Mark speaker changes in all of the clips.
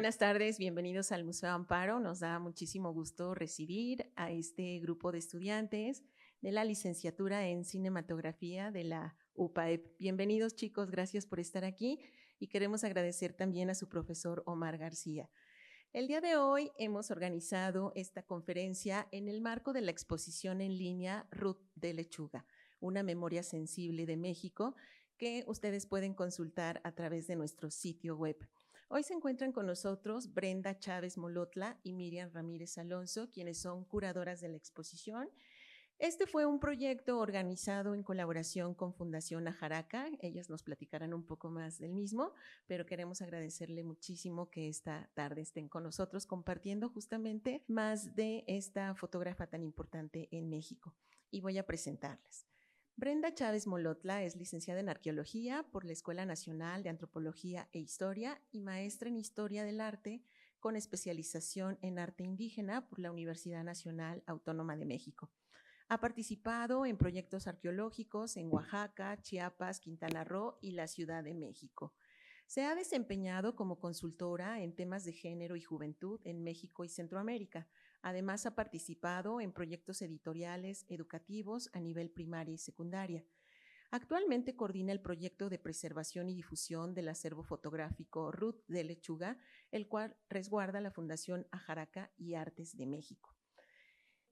Speaker 1: buenas tardes, bienvenidos al Museo Amparo. Nos da muchísimo gusto recibir a este grupo de estudiantes de la licenciatura en cinematografía de la UPAEP. Bienvenidos chicos, gracias por estar aquí y queremos agradecer también a su profesor Omar García. El día de hoy hemos organizado esta conferencia en el marco de la exposición en línea Ruth de Lechuga, una memoria sensible de México, que ustedes pueden consultar a través de nuestro sitio web. Hoy se encuentran con nosotros Brenda Chávez Molotla y Miriam Ramírez Alonso, quienes son curadoras de la exposición. Este fue un proyecto organizado en colaboración con Fundación Ajaraca. Ellas nos platicarán un poco más del mismo, pero queremos agradecerle muchísimo que esta tarde estén con nosotros compartiendo justamente más de esta fotógrafa tan importante en México. Y voy a presentarles. Brenda Chávez Molotla es licenciada en Arqueología por la Escuela Nacional de Antropología e Historia y maestra en Historia del Arte con especialización en Arte Indígena por la Universidad Nacional Autónoma de México. Ha participado en proyectos arqueológicos en Oaxaca, Chiapas, Quintana Roo y la Ciudad de México. Se ha desempeñado como consultora en temas de género y juventud en México y Centroamérica. Además, ha participado en proyectos editoriales educativos a nivel primaria y secundaria. Actualmente coordina el proyecto de preservación y difusión del acervo fotográfico Ruth de Lechuga, el cual resguarda la Fundación Ajaraca y Artes de México.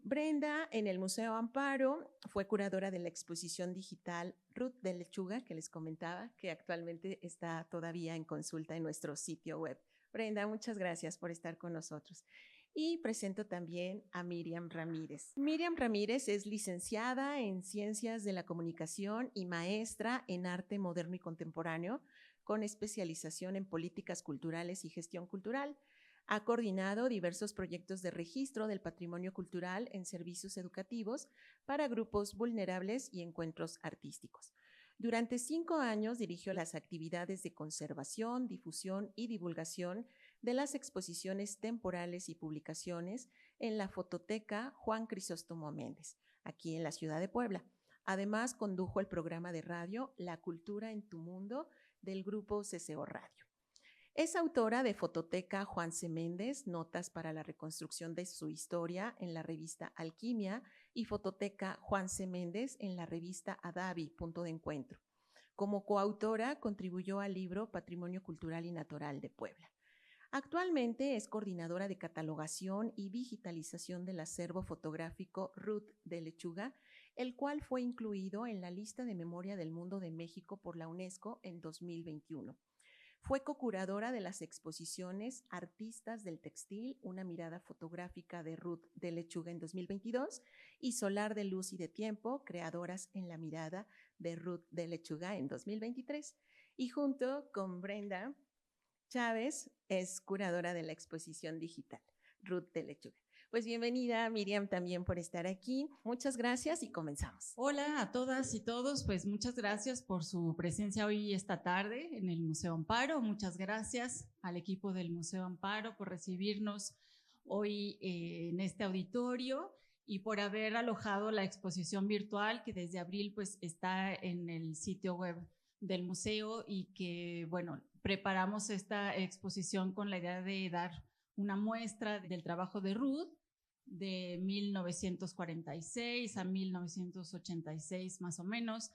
Speaker 1: Brenda, en el Museo Amparo, fue curadora de la exposición digital Ruth de Lechuga, que les comentaba, que actualmente está todavía en consulta en nuestro sitio web. Brenda, muchas gracias por estar con nosotros. Y presento también a Miriam Ramírez. Miriam Ramírez es licenciada en Ciencias de la Comunicación y maestra en Arte Moderno y Contemporáneo, con especialización en Políticas Culturales y Gestión Cultural. Ha coordinado diversos proyectos de registro del patrimonio cultural en servicios educativos para grupos vulnerables y encuentros artísticos. Durante 5 años dirigió las actividades de conservación, difusión y divulgación de las exposiciones temporales y publicaciones en la Fototeca Juan Crisóstomo Méndez, aquí en la ciudad de Puebla. Además, condujo el programa de radio La Cultura en tu Mundo del grupo CCO Radio. Es autora de Fototeca Juan C. Méndez, Notas para la reconstrucción de su historia en la revista Alquimia y Fototeca Juan C. Méndez en la revista Adavi, Punto de Encuentro. Como coautora, contribuyó al libro Patrimonio Cultural y Natural de Puebla. Actualmente es coordinadora de catalogación y digitalización del acervo fotográfico Ruth de Lechuga, el cual fue incluido en la lista de Memoria del Mundo de México por la UNESCO en 2021. Fue co-curadora de las exposiciones Artistas del Textil, una mirada fotográfica de Ruth de Lechuga en 2022 y Solar de Luz y de Tiempo, creadoras en la mirada de Ruth de Lechuga en 2023. Y junto con Brenda Chávez es curadora de la exposición digital Ruth de Lechuga. Pues bienvenida Miriam también por estar aquí. Muchas gracias y comenzamos.
Speaker 2: Hola a todas y todos, pues muchas gracias por su presencia hoy esta tarde en el Museo Amparo. Muchas gracias al equipo del Museo Amparo por recibirnos hoy en este auditorio y por haber alojado la exposición virtual que desde abril pues está en el sitio web del museo y que bueno, preparamos esta exposición con la idea de dar una muestra del trabajo de Ruth de 1946 a 1986 más o menos.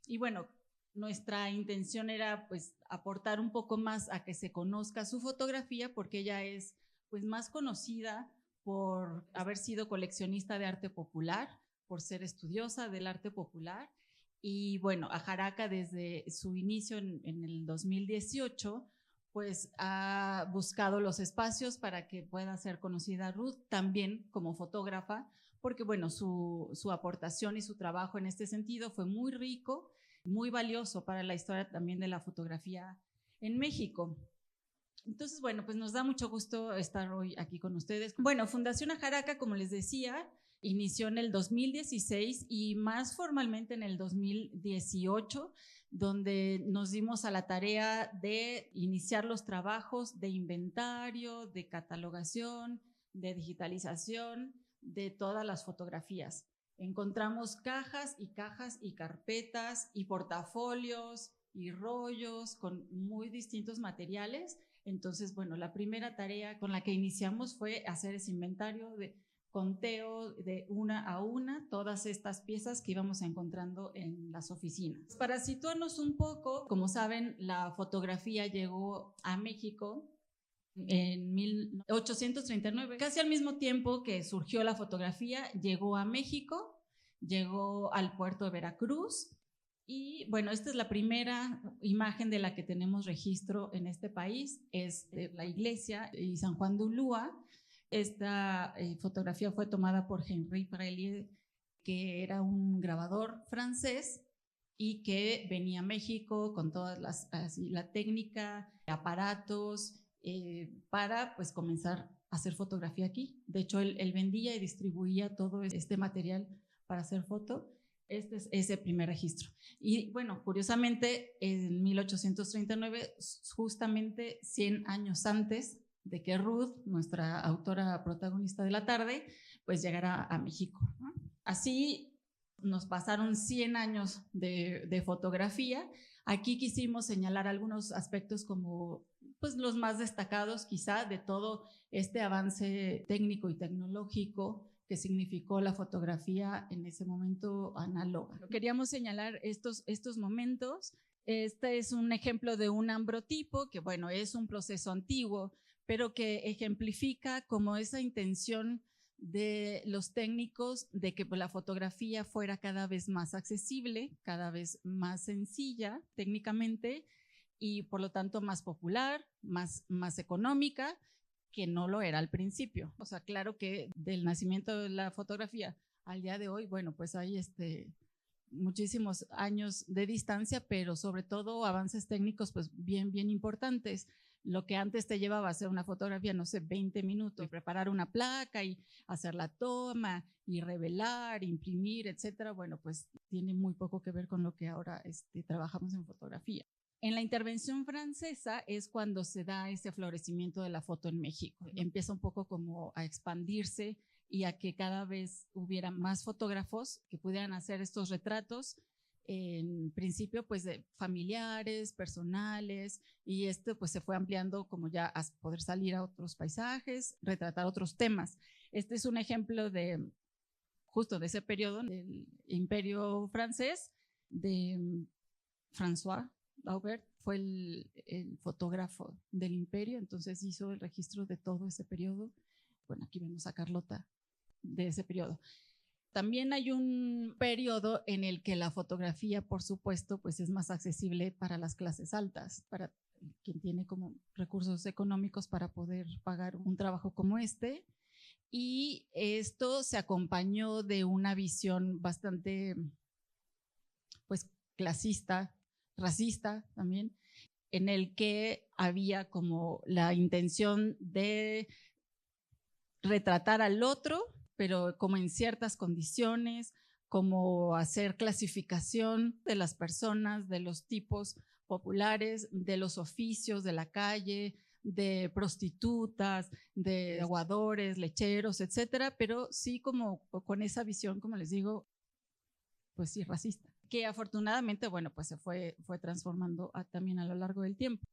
Speaker 2: Y bueno, nuestra intención era pues aportar un poco más a que se conozca su fotografía porque ella es pues más conocida por haber sido coleccionista de arte popular, por ser estudiosa del arte popular. Y bueno, Ajaraca desde su inicio en el 2018 pues ha buscado los espacios para que pueda ser conocida Ruth también como fotógrafa, porque bueno, su aportación y su trabajo en este sentido fue muy rico, muy valioso para la historia también de la fotografía en México. Entonces, bueno, pues nos da mucho gusto estar hoy aquí con ustedes. Bueno, Fundación Ajaraca, como les decía, inició en el 2016 y más formalmente en el 2018, donde nos dimos a la tarea de iniciar los trabajos de inventario, de catalogación, de digitalización de todas las fotografías. Encontramos cajas y cajas y carpetas y portafolios y rollos con muy distintos materiales Entonces, bueno, la primera tarea con la que iniciamos fue hacer ese inventario de conteo de una a una todas estas piezas que íbamos encontrando en las oficinas. Para situarnos un poco, como saben, la fotografía llegó a México en 1839, casi al mismo tiempo que surgió la fotografía, llegó a México, llegó al puerto de Veracruz. Y bueno, esta es la primera imagen de la que tenemos registro en este país, es de la iglesia y San Juan de Ulúa. Esta fotografía fue tomada por Henri Prelier, que era un grabador francés y que venía a México con toda la técnica, aparatos, para pues comenzar a hacer fotografía aquí. De hecho, él vendía y distribuía todo este material para hacer foto. Este es ese primer registro. Y bueno, curiosamente, en 1839, justamente 100 años antes de que Ruth, nuestra autora protagonista de la tarde, pues llegara a México, ¿no? Así nos pasaron 100 años de fotografía. Aquí quisimos señalar algunos aspectos como pues los más destacados quizá de todo este avance técnico y tecnológico que significó la fotografía en ese momento análoga. Queríamos señalar estos momentos. Este es un ejemplo de un ambrotipo, que bueno, es un proceso antiguo, pero que ejemplifica como esa intención de los técnicos de que la fotografía fuera cada vez más accesible, cada vez más sencilla técnicamente y por lo tanto más popular, más económica, que no lo era al principio. O sea, claro que del nacimiento de la fotografía al día de hoy, bueno, pues hay muchísimos años de distancia, pero sobre todo avances técnicos pues bien importantes. Lo que antes te llevaba a hacer una fotografía, no sé, 20 minutos, preparar una placa y hacer la toma y revelar, imprimir, etcétera, bueno, pues tiene muy poco que ver con lo que ahora trabajamos en fotografía. En la intervención francesa es cuando se da ese florecimiento de la foto en México. Empieza un poco como a expandirse y a que cada vez hubiera más fotógrafos que pudieran hacer estos retratos, en principio pues de familiares, personales, y esto pues se fue ampliando como ya a poder salir a otros paisajes, retratar otros temas. Este es un ejemplo de justo de ese periodo del Imperio francés, de François Aubert, fue el fotógrafo del imperio, entonces hizo el registro de todo ese periodo. Bueno, aquí vemos a Carlota de ese periodo. También hay un periodo en el que la fotografía, por supuesto, pues es más accesible para las clases altas, para quien tiene como recursos económicos para poder pagar un trabajo como este. Y esto se acompañó de una visión bastante, pues, clasista, racista también, en el que había como la intención de retratar al otro, pero como en ciertas condiciones, como hacer clasificación de las personas, de los tipos populares, de los oficios de la calle, de prostitutas, de aguadores, lecheros, etcétera, pero sí como con esa visión, como les digo, pues sí, racista, que afortunadamente, bueno, pues se fue transformando también a lo largo del tiempo.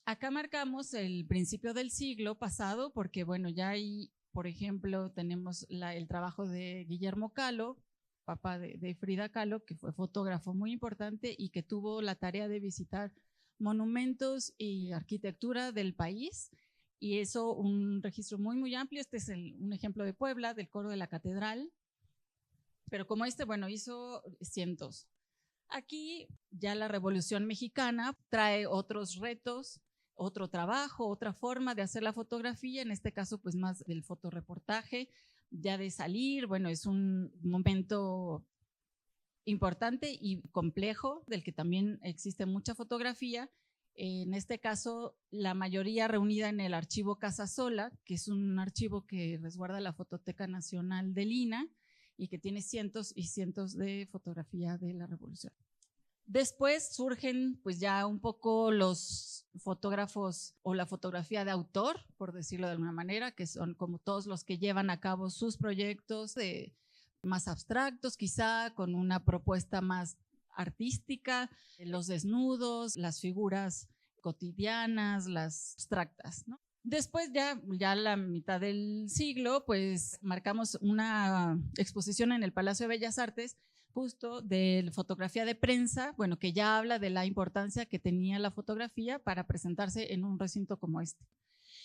Speaker 2: Acá marcamos el principio del siglo pasado porque, bueno, ya ahí, por ejemplo, tenemos el trabajo de Guillermo Kahlo, papá de Frida Kahlo, que fue fotógrafo muy importante y que tuvo la tarea de visitar monumentos y arquitectura del país, y eso un registro muy amplio. Este es un ejemplo de Puebla, del coro de la catedral, pero como bueno, hizo cientos. Aquí ya la Revolución Mexicana trae otros retos, otro trabajo, otra forma de hacer la fotografía, en este caso pues más del fotoreportaje, ya de salir. Bueno, es un momento importante y complejo del que también existe mucha fotografía. En este caso, la mayoría reunida en el archivo Casasola, que es un archivo que resguarda la Fototeca Nacional de Lina y que tiene cientos y cientos de fotografía de la Revolución. Después surgen pues ya un poco los fotógrafos o la fotografía de autor, por decirlo de alguna manera, que son como todos los que llevan a cabo sus proyectos más abstractos, quizá con una propuesta más artística, los desnudos, las figuras cotidianas, las abstractas, ¿no? Después ya a la mitad del siglo, pues marcamos una exposición en el Palacio de Bellas Artes justo de fotografía de prensa, bueno, que ya habla de la importancia que tenía la fotografía para presentarse en un recinto como este.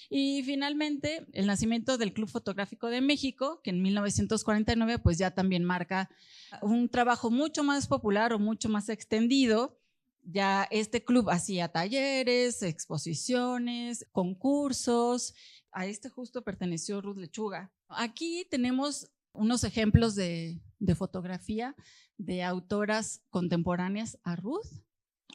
Speaker 2: Y finalmente, el nacimiento del Club Fotográfico de México, que en 1949 pues ya también marca un trabajo mucho más popular o mucho más extendido. Ya este club hacía talleres, exposiciones, concursos. A este justo perteneció Ruth Lechuga. Aquí tenemos unos ejemplos de fotografía de autoras contemporáneas a Ruth.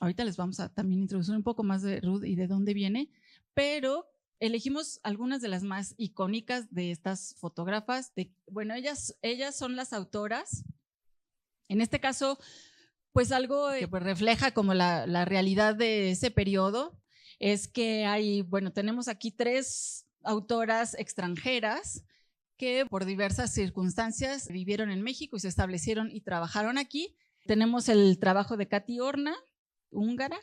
Speaker 2: Ahorita les vamos a también introducir un poco más de Ruth y de dónde viene, pero elegimos algunas de las más icónicas de estas fotógrafas. Bueno, ellas son las autoras. En este caso, pues algo que pues refleja como la realidad de ese periodo es que tenemos aquí 3 autoras extranjeras que por diversas circunstancias vivieron en México y se establecieron y trabajaron aquí. Tenemos el trabajo de Katy Horna, húngara,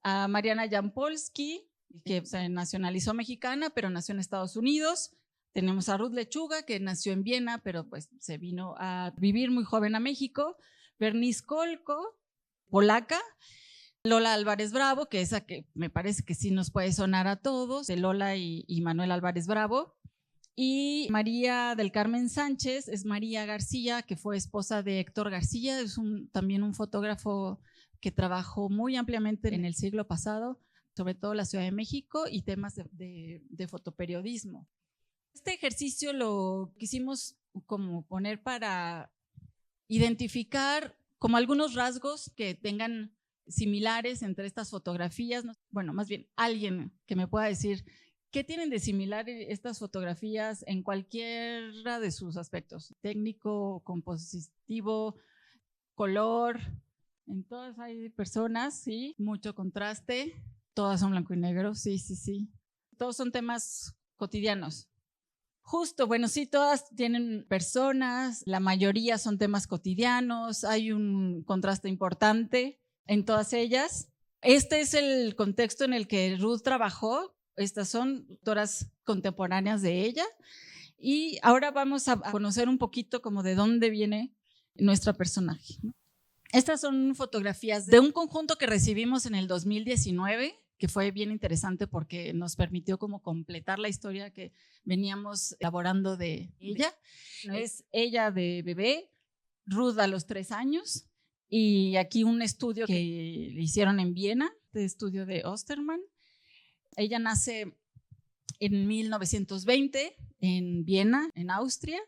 Speaker 2: a Mariana Jampolsky, que se nacionalizó mexicana, pero nació en Estados Unidos. Tenemos a Ruth Lechuga, que nació en Viena, pero pues se vino a vivir muy joven a México. Bernice Kolko, polaca. Lola Álvarez Bravo, que esa que me parece que sí nos puede sonar a todos, de Lola y Manuel Álvarez Bravo. Y María del Carmen Sánchez es María García, que fue esposa de Héctor García, es también un fotógrafo que trabajó muy ampliamente en el siglo pasado, sobre todo la Ciudad de México y temas de fotoperiodismo. Este ejercicio lo quisimos como poner para identificar como algunos rasgos que tengan similares entre estas fotografías. Bueno, más bien alguien que me pueda decir qué tienen de similar estas fotografías en cualquiera de sus aspectos, técnico, compositivo, color. En todas hay personas, sí, mucho contraste, todas son blanco y negro, sí. Todos son temas cotidianos. Justo, bueno, sí, todas tienen personas, la mayoría son temas cotidianos, hay un contraste importante en todas ellas. Este es el contexto en el que Ruth trabajó. Estas son autoras contemporáneas de ella. Y ahora vamos a conocer un poquito como de dónde viene nuestra personaje, ¿no? Estas son fotografías de un conjunto que recibimos en el 2019, que fue bien interesante porque nos permitió como completar la historia que veníamos elaborando de ella. Es ella de bebé, Ruth a los 3 años, y aquí un estudio que le hicieron en Viena, de estudio de Ostermann. Ella nace en 1920 en Viena, en Austria.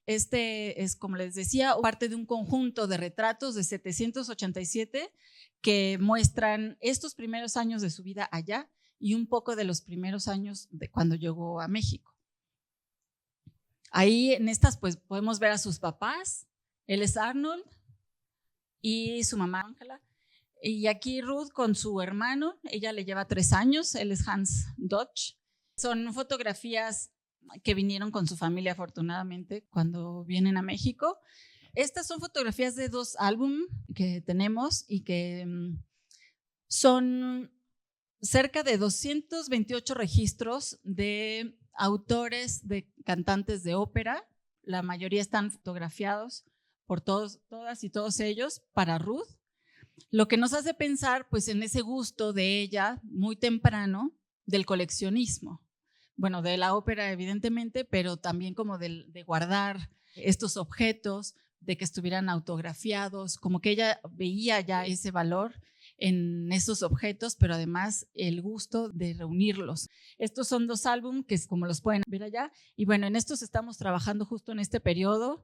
Speaker 2: Este es, como les decía, parte de un conjunto de retratos de 787 que muestran estos primeros años de su vida allá y un poco de los primeros años de cuando llegó a México. Ahí en estas pues podemos ver a sus papás, él es Arnold y su mamá Ángela. Y aquí Ruth con su hermano, ella le lleva 3 años, él es Hans Dodge. Son fotografías que vinieron con su familia afortunadamente cuando vienen a México. Estas son fotografías de 2 álbumes que tenemos y que son cerca de 228 registros de autores, de cantantes de ópera. La mayoría están fotografiados por todas y todos ellos para Ruth. Lo que nos hace pensar pues en ese gusto de ella muy temprano del coleccionismo. Bueno, de la ópera evidentemente, pero también como de guardar estos objetos, de que estuvieran autografiados, como que ella veía ya ese valor en esos objetos, pero además el gusto de reunirlos. Estos son 2 álbumes que como los pueden ver allá, y bueno, en estos estamos trabajando justo en este periodo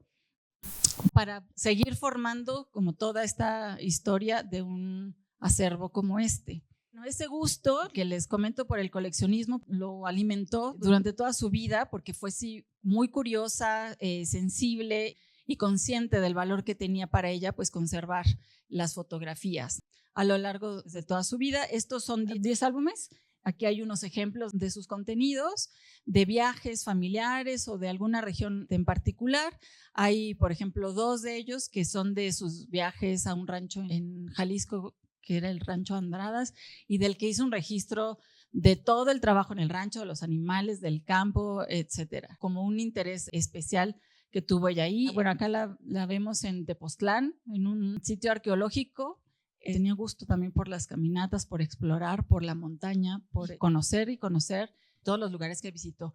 Speaker 2: para seguir formando como toda esta historia de un acervo como este. Ese gusto que les comento por el coleccionismo lo alimentó durante toda su vida porque fue sí, muy curiosa, sensible y consciente del valor que tenía para ella pues conservar las fotografías a lo largo de toda su vida. Estos son 10 álbumes. Aquí hay unos ejemplos de sus contenidos, de viajes familiares o de alguna región en particular. Hay, por ejemplo, 2 de ellos que son de sus viajes a un rancho en Jalisco que era el Rancho Andradas, y del que hizo un registro de todo el trabajo en el rancho, de los animales, del campo, etcétera, como un interés especial que tuvo ella ahí. Bueno, acá la vemos en Tepoztlán, en un sitio arqueológico. Tenía gusto también por las caminatas, por explorar, por la montaña, por conocer y conocer todos los lugares que visitó.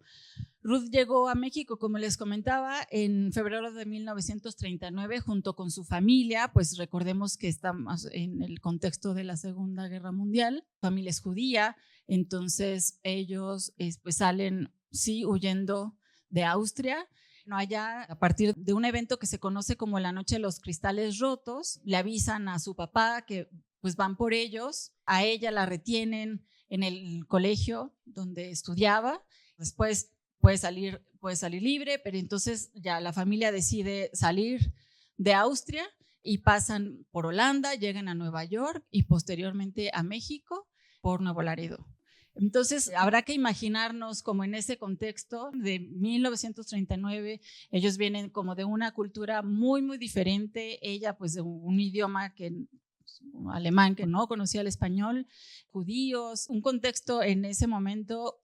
Speaker 2: Ruth llegó a México, como les comentaba, en febrero de 1939 junto con su familia. Pues recordemos que estamos en el contexto de la Segunda Guerra Mundial. La familia es judía, entonces ellos pues salen, sí, huyendo de Austria. Allá, a partir de un evento que se conoce como la Noche de los Cristales Rotos, le avisan a su papá que pues van por ellos. A ella la retienen en el colegio donde estudiaba. Después puede salir libre, pero entonces ya la familia decide salir de Austria y pasan por Holanda, llegan a Nueva York y posteriormente a México por Nuevo Laredo. Entonces, habrá que imaginarnos como en ese contexto de 1939, ellos vienen como de una cultura muy, muy diferente, ella pues de un idioma alemán que no conocía el español, judíos, un contexto en ese momento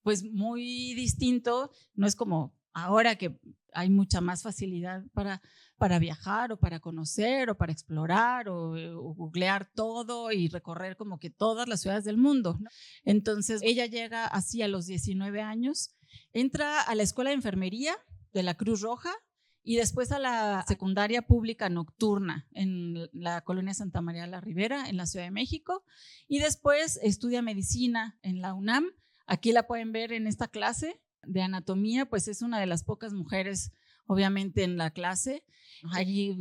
Speaker 2: pues muy distinto. No es como ahora que hay mucha más facilidad para viajar o para conocer o para explorar o googlear todo y recorrer como que todas las ciudades del mundo, ¿no? Entonces ella llega así a los 19 años, entra a la escuela de enfermería de la Cruz Roja y después a la secundaria pública nocturna en la colonia Santa María la Ribera en la Ciudad de México, y después estudia medicina en la UNAM. Aquí la pueden ver en esta clase de anatomía, pues es una de las pocas mujeres, obviamente, en la clase, allí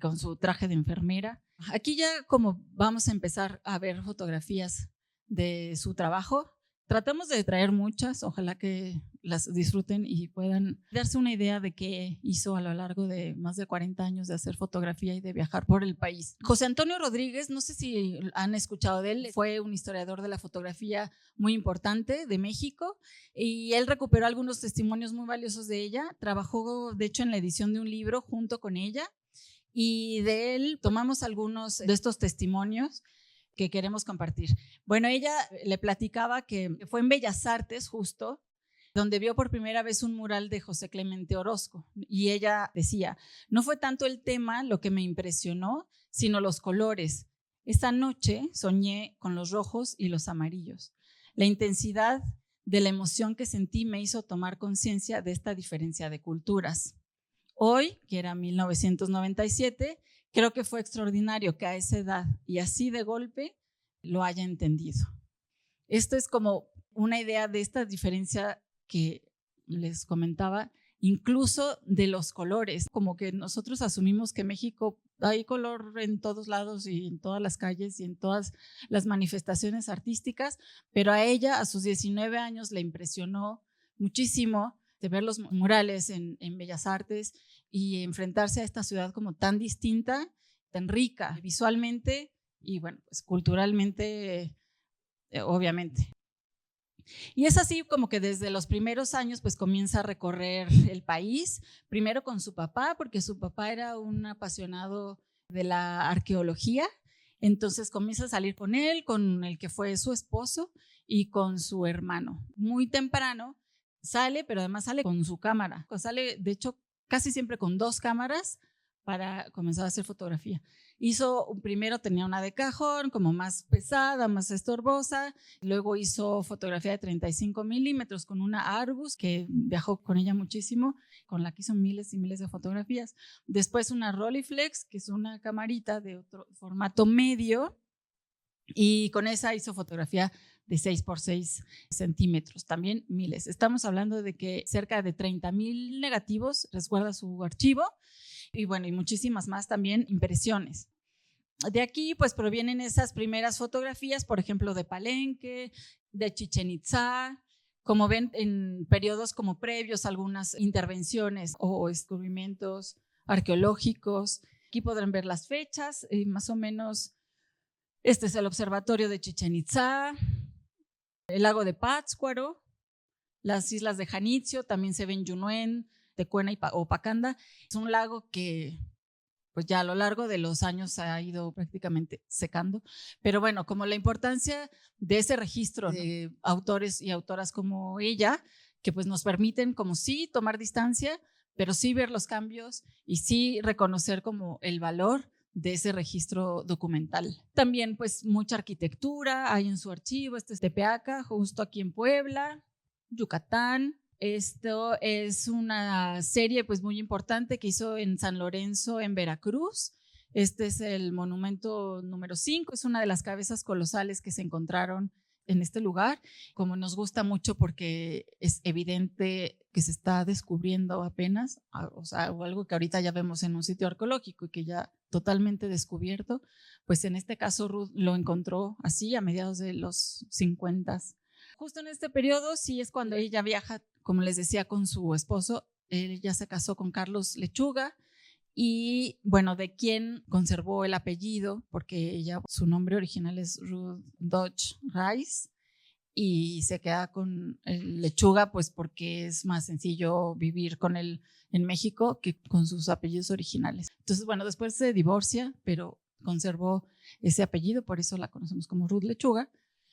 Speaker 2: con su traje de enfermera. Aquí ya como vamos a empezar a ver fotografías de su trabajo. Tratamos de traer muchas, ojalá que las disfruten y puedan darse una idea de qué hizo a lo largo de más de 40 años de hacer fotografía y de viajar por el país. José Antonio Rodríguez, no sé si han escuchado de él, fue un historiador de la fotografía muy importante de México y él recuperó algunos testimonios muy valiosos de ella. Trabajó, de hecho, en la edición de un libro junto con ella y de él tomamos algunos de estos testimonios que queremos compartir. Bueno, ella le platicaba que fue en Bellas Artes justo, donde vio por primera vez un mural de José Clemente Orozco, y ella decía, no fue tanto el tema lo que me impresionó, sino los colores. Esa noche soñé con los rojos y los amarillos. La intensidad de la emoción que sentí me hizo tomar conciencia de esta diferencia de culturas. Hoy, que era 1997, creo que fue extraordinario que a esa edad y así de golpe lo haya entendido. Esto es como una idea de esta diferencia que les comentaba, incluso de los colores, como que nosotros asumimos que México hay color en todos lados y en todas las calles y en todas las manifestaciones artísticas, pero a ella a sus 19 años le impresionó muchísimo de ver los murales en Bellas Artes y enfrentarse a esta ciudad como tan distinta, tan rica visualmente y bueno, pues culturalmente, obviamente. Y es así como que desde los primeros años pues comienza a recorrer el país, primero con su papá, porque su papá era un apasionado de la arqueología, entonces comienza a salir con él, con el que fue su esposo y con su hermano. Muy temprano sale, pero además sale con su cámara, sale de hecho casi siempre con 2 cámaras para comenzar a hacer fotografía. Primero tenía una de cajón, como más pesada, más estorbosa. Luego hizo fotografía de 35 milímetros con una Argus, que viajó con ella muchísimo, con la que hizo miles y miles de fotografías. Después una Rolleiflex, que es una camarita de otro formato medio, y con esa hizo fotografía de 6 por 6 centímetros, también miles. Estamos hablando de que cerca de 30,000 negativos resguarda su archivo y bueno, y muchísimas más también impresiones. De aquí pues provienen esas primeras fotografías, por ejemplo, de Palenque, de Chichén Itzá. Como ven, en periodos como previos, algunas intervenciones o descubrimientos arqueológicos. Aquí podrán ver las fechas, más o menos. Este es el observatorio de Chichén Itzá, el lago de Pátzcuaro, las islas de Janitzio, también se ven Yunuen, Tecuena o Pacanda. Es un lago que pues ya a lo largo de los años ha ido prácticamente secando. Pero bueno, como la importancia de ese registro de autores y autoras como ella, que pues nos permiten como sí tomar distancia, pero sí ver los cambios y sí reconocer como el valor de ese registro documental. También pues mucha arquitectura hay en su archivo. Este es Tepeaca, justo aquí en Puebla, Yucatán. Esto es una serie pues muy importante que hizo en San Lorenzo, en Veracruz. Este es el monumento número 5, es una de las cabezas colosales que se encontraron en este lugar. Como nos gusta mucho porque es evidente que se está descubriendo apenas, o sea, algo que ahorita ya vemos en un sitio arqueológico y que ya totalmente descubierto, pues en este caso Ruth lo encontró así a mediados de los 50. Justo en este periodo sí es cuando ella viaja, como les decía, con su esposo. Ella se casó con Carlos Lechuga y bueno, de quien conservó el apellido, porque ella, su nombre original es Ruth Dodge Rice, y se queda con el Lechuga pues porque es más sencillo vivir con él en México que con sus apellidos originales. Entonces, bueno, después se divorcia, pero conservó ese apellido, por eso la conocemos como Ruth Lechuga.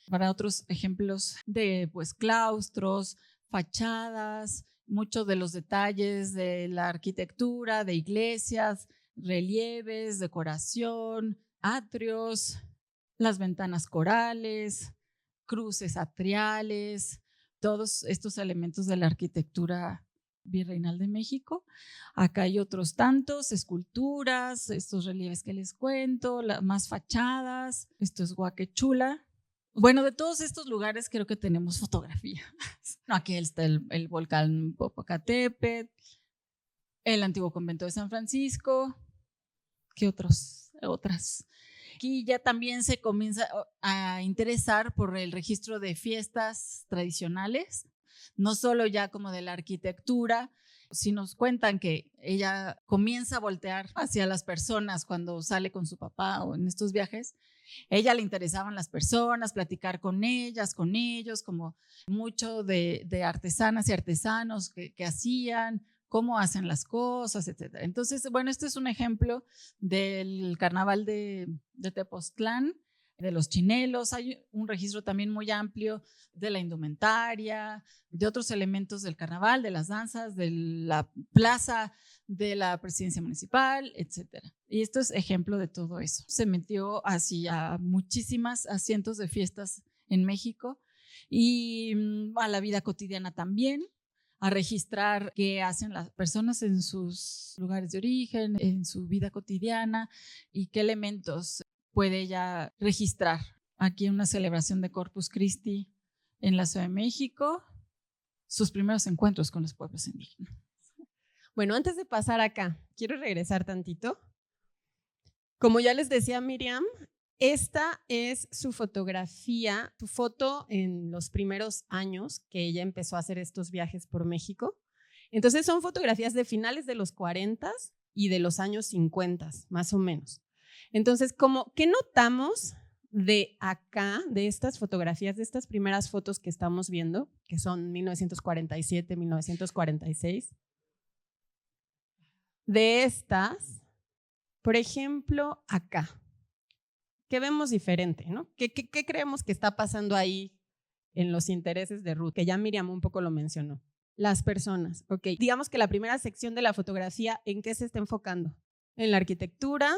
Speaker 2: Para otros ejemplos de pues claustros, fachadas, muchos de los detalles de la arquitectura, de iglesias, relieves, decoración, atrios, las ventanas corales, cruces atriales, todos estos elementos de la arquitectura virreinal de México. Acá hay otros tantos, esculturas, estos relieves que les cuento, más fachadas. Esto es Huaquechula. Bueno, de todos estos lugares creo que tenemos fotografía. Aquí está el volcán Popocatépetl, el antiguo convento de San Francisco. ¿Qué otras? Aquí ya también se comienza a interesar por el registro de fiestas tradicionales, no solo ya como de la arquitectura. Si nos cuentan que ella comienza a voltear hacia las personas cuando sale con su papá o en estos viajes, ella le interesaban las personas, platicar con ellas, con ellos, como mucho de artesanas y artesanos que hacían, cómo hacen las cosas, etc. Entonces, bueno, este es un ejemplo del carnaval de Tepoztlán, de los chinelos. Hay un registro también muy amplio de la indumentaria, de otros elementos del carnaval, de las danzas, de la plaza, de la presidencia municipal, etcétera. Y esto es ejemplo de todo eso. Se metió así a cientos de fiestas en México y a la vida cotidiana también, a registrar qué hacen las personas en sus lugares de origen, en su vida cotidiana y qué elementos puede ella registrar. Aquí una celebración de Corpus Christi en la Ciudad de México, sus primeros encuentros con los pueblos indígenas.
Speaker 3: Bueno, antes de pasar acá, quiero regresar tantito. Como ya les decía Miriam, esta es su fotografía, su foto en los primeros años que ella empezó a hacer estos viajes por México. Entonces son fotografías de finales de los 40 y de los años 50, más o menos. Entonces, ¿qué notamos de acá, de estas fotografías, de estas primeras fotos que estamos viendo, que son 1947, 1946? De estas, por ejemplo, acá, ¿qué vemos diferente, no? ¿Qué creemos que está pasando ahí en los intereses de Ruth? Que ya Miriam un poco lo mencionó. Las personas, ok. Digamos que la primera sección de la fotografía, ¿en qué se está enfocando? En la arquitectura,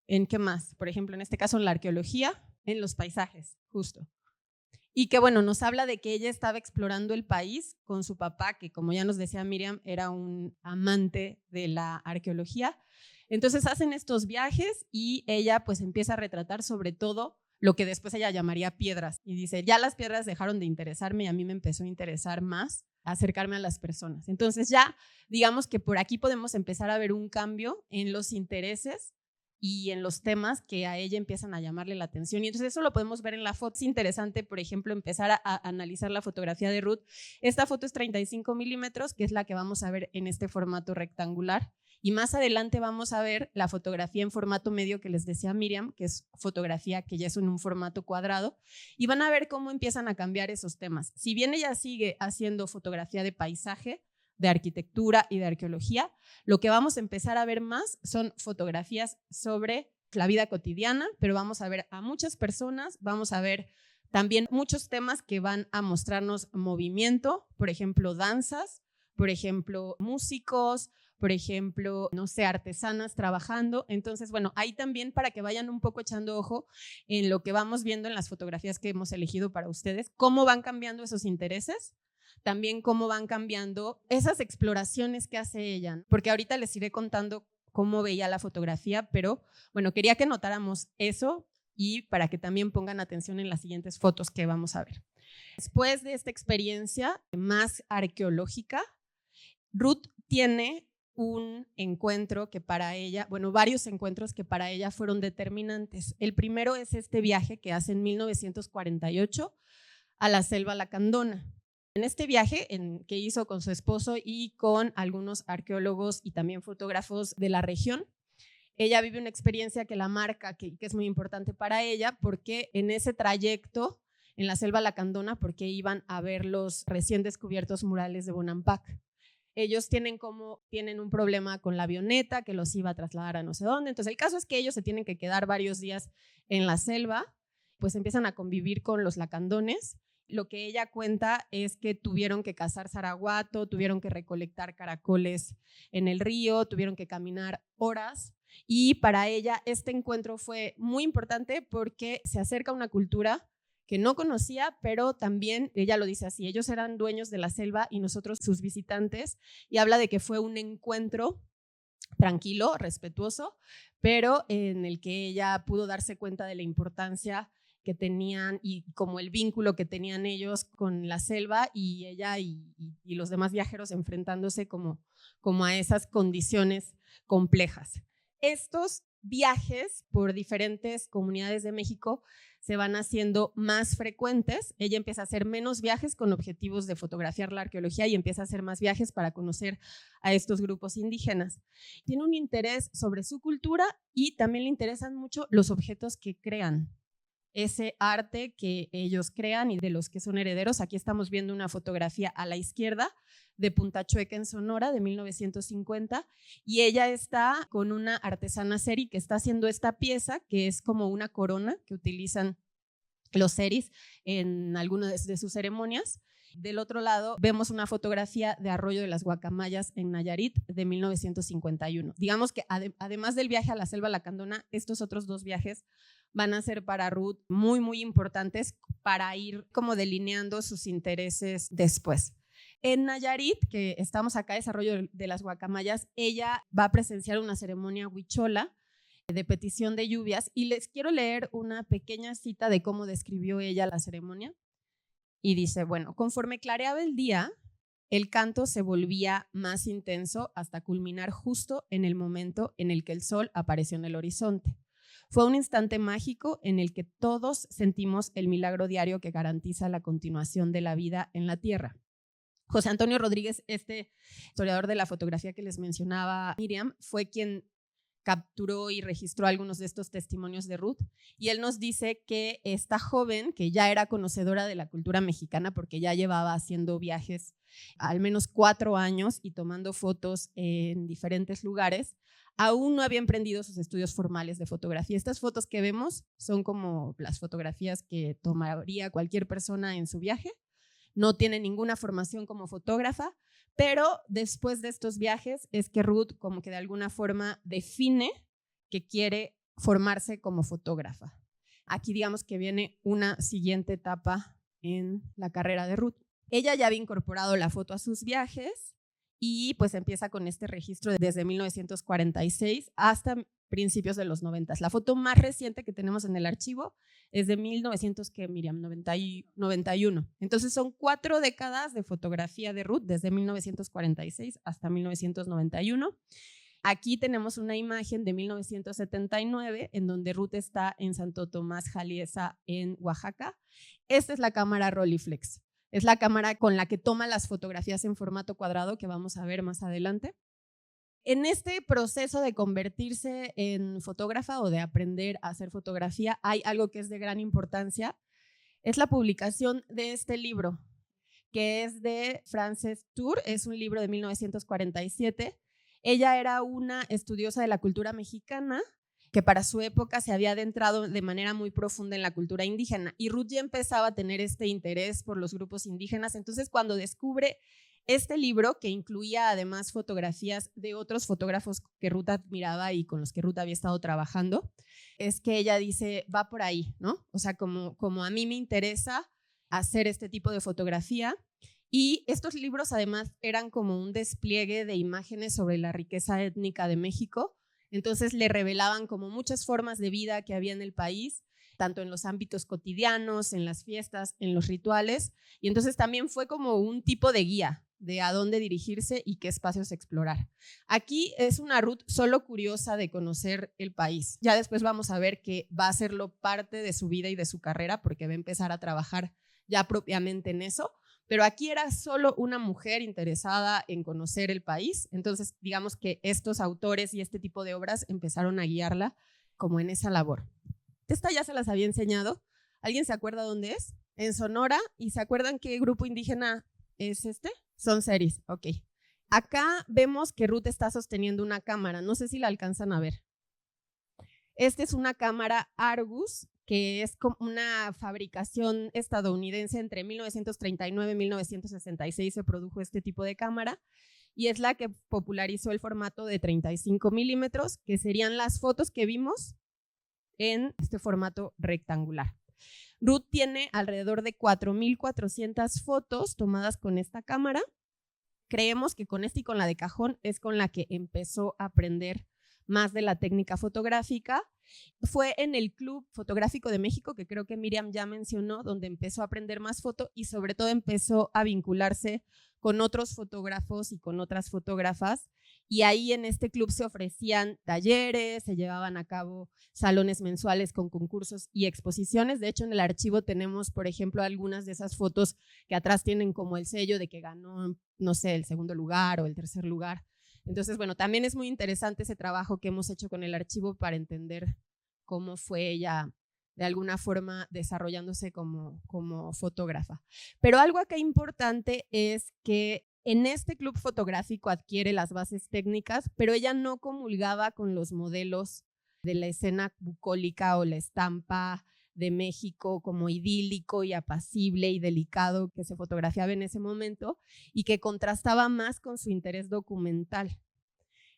Speaker 3: ¿en qué más? Por ejemplo, en este caso, en la arqueología, en los paisajes, justo. Y que bueno, nos habla de que ella estaba explorando el país con su papá, que como ya nos decía Miriam, era un amante de la arqueología. Entonces hacen estos viajes y ella pues empieza a retratar sobre todo lo que después ella llamaría piedras. Y dice, ya las piedras dejaron de interesarme y a mí me empezó a interesar más acercarme a las personas. Entonces ya digamos que por aquí podemos empezar a ver un cambio en los intereses y en los temas que a ella empiezan a llamarle la atención. Y entonces eso lo podemos ver en la foto. Es interesante, por ejemplo, empezar a analizar la fotografía de Ruth. Esta foto es 35 milímetros, que es la que vamos a ver en este formato rectangular. Y más adelante vamos a ver la fotografía en formato medio que les decía Miriam, que es fotografía que ya es en un formato cuadrado. Y van a ver cómo empiezan a cambiar esos temas. Si bien ella sigue haciendo fotografía de paisaje, de arquitectura y de arqueología, lo que vamos a empezar a ver más son fotografías sobre la vida cotidiana, pero vamos a ver a muchas personas, vamos a ver también muchos temas que van a mostrarnos movimiento, por ejemplo, danzas, por ejemplo, músicos, por ejemplo, no sé, artesanas trabajando. Entonces, bueno, ahí también para que vayan un poco echando ojo en lo que vamos viendo en las fotografías que hemos elegido para ustedes, cómo van cambiando esos intereses, también cómo van cambiando esas exploraciones que hace ella, ¿no? Porque ahorita les iré contando cómo veía la fotografía, pero bueno, quería que notáramos eso y para que también pongan atención en las siguientes fotos que vamos a ver. Después de esta experiencia más arqueológica, Ruth tiene un encuentro que para ella, bueno, varios encuentros que para ella fueron determinantes. El primero es este viaje que hace en 1948 a la selva lacandona. En este viaje que hizo con su esposo y con algunos arqueólogos y también fotógrafos de la región, ella vive una experiencia que la marca, que es muy importante para ella, porque en ese trayecto en la selva lacandona, porque iban a ver los recién descubiertos murales de Bonampak. Ellos tienen un problema con la avioneta que los iba a trasladar a no sé dónde. Entonces el caso es que ellos se tienen que quedar varios días en la selva, pues empiezan a convivir con los lacandones. Lo que ella cuenta es que tuvieron que cazar zaraguato, tuvieron que recolectar caracoles en el río, tuvieron que caminar horas, y para ella este encuentro fue muy importante porque se acerca a una cultura que no conocía, pero también, ella lo dice así, ellos eran dueños de la selva y nosotros sus visitantes, y habla de que fue un encuentro tranquilo, respetuoso, pero en el que ella pudo darse cuenta de la importancia que tenían y como el vínculo que tenían ellos con la selva, y ella y los demás viajeros enfrentándose como a esas condiciones complejas. Estos viajes por diferentes comunidades de México se van haciendo más frecuentes. Ella empieza a hacer menos viajes con objetivos de fotografiar la arqueología y empieza a hacer más viajes para conocer a estos grupos indígenas. Tiene un interés sobre su cultura y también le interesan mucho los objetos que crean, ese arte que ellos crean y de los que son herederos. Aquí estamos viendo una fotografía a la izquierda de Punta Chueca en Sonora de 1950, y ella está con una artesana seri que está haciendo esta pieza que es como una corona que utilizan los seris en algunas de sus ceremonias. Del otro lado vemos una fotografía de Arroyo de las Guacamayas en Nayarit de 1951. Digamos que además del viaje a la selva lacandona, estos otros dos viajes van a ser para Ruth muy, muy importantes para ir como delineando sus intereses después. En Nayarit, que estamos acá, Desarrollo de las Guacamayas, ella va a presenciar una ceremonia huichola de petición de lluvias, y les quiero leer una pequeña cita de cómo describió ella la ceremonia. Y dice, bueno, conforme clareaba el día, el canto se volvía más intenso hasta culminar justo en el momento en el que el sol apareció en el horizonte. Fue un instante mágico en el que todos sentimos el milagro diario que garantiza la continuación de la vida en la tierra. José Antonio Rodríguez, este historiador de la fotografía que les mencionaba Miriam, fue quien capturó y registró algunos de estos testimonios de Ruth, y él nos dice que esta joven, que ya era conocedora de la cultura mexicana porque ya llevaba haciendo viajes al menos 4 años y tomando fotos en diferentes lugares, aún no había emprendido sus estudios formales de fotografía. Estas fotos que vemos son como las fotografías que tomaría cualquier persona en su viaje. No tiene ninguna formación como fotógrafa, pero después de estos viajes es que Ruth como que de alguna forma define que quiere formarse como fotógrafa. Aquí digamos que viene una siguiente etapa en la carrera de Ruth. Ella ya había incorporado la foto a sus viajes y pues empieza con este registro desde 1946 hasta principios de los 90. La foto más reciente que tenemos en el archivo es de 1991. Entonces son 4 décadas de fotografía de Ruth, desde 1946 hasta 1991. Aquí tenemos una imagen de 1979 en donde Ruth está en Santo Tomás Jaliesa, en Oaxaca. Esta es la cámara Rolleiflex. Es la cámara con la que toma las fotografías en formato cuadrado que vamos a ver más adelante. En este proceso de convertirse en fotógrafa o de aprender a hacer fotografía, hay algo que es de gran importancia, es la publicación de este libro, que es de Frances Tour, es un libro de 1947. Ella era una estudiosa de la cultura mexicana que para su época se había adentrado de manera muy profunda en la cultura indígena, y Ruth ya empezaba a tener este interés por los grupos indígenas. Entonces, cuando descubre este libro, que incluía además fotografías de otros fotógrafos que Ruth admiraba y con los que Ruth había estado trabajando, es que ella dice, va por ahí, ¿no? O sea, como a mí me interesa hacer este tipo de fotografía. Y estos libros además eran como un despliegue de imágenes sobre la riqueza étnica de México. Entonces le revelaban como muchas formas de vida que había en el país, tanto en los ámbitos cotidianos, en las fiestas, en los rituales. Y entonces también fue como un tipo de guía de a dónde dirigirse y qué espacios explorar. Aquí es una Ruth solo curiosa de conocer el país. Ya después vamos a ver que va a hacerlo parte de su vida y de su carrera, porque va a empezar a trabajar ya propiamente en eso. Pero aquí era solo una mujer interesada en conocer el país. Entonces, digamos que estos autores y este tipo de obras empezaron a guiarla como en esa labor. Esta ya se las había enseñado. ¿Alguien se acuerda dónde es? En Sonora. ¿Y se acuerdan qué grupo indígena es este? Son seris, ok. Acá vemos que Ruth está sosteniendo una cámara. No sé si la alcanzan a ver. Esta es una cámara Argus, que es como una fabricación estadounidense. Entre 1939 y 1966 se produjo este tipo de cámara, y es la que popularizó el formato de 35 milímetros, que serían las fotos que vimos en este formato rectangular. Ruth tiene alrededor de 4,400 fotos tomadas con esta cámara. Creemos que con esta y con la de cajón es con la que empezó a aprender más de la técnica fotográfica. Fue en el Club Fotográfico de México, que creo que Miriam ya mencionó, donde empezó a aprender más foto y sobre todo empezó a vincularse con otros fotógrafos y con otras fotógrafas. Y ahí en este club se ofrecían talleres, se llevaban a cabo salones mensuales con concursos y exposiciones. De hecho, en el archivo tenemos, por ejemplo, algunas de esas fotos que atrás tienen como el sello de que ganó, no sé, el segundo lugar o el tercer lugar. Entonces, bueno, también es muy interesante ese trabajo que hemos hecho con el archivo para entender cómo fue ella de alguna forma desarrollándose como fotógrafa. Pero algo acá importante es que en este club fotográfico adquiere las bases técnicas, pero ella no comulgaba con los modelos de la escena bucólica o la estampa de México como idílico y apacible y delicado que se fotografiaba en ese momento, y que contrastaba más con su interés documental.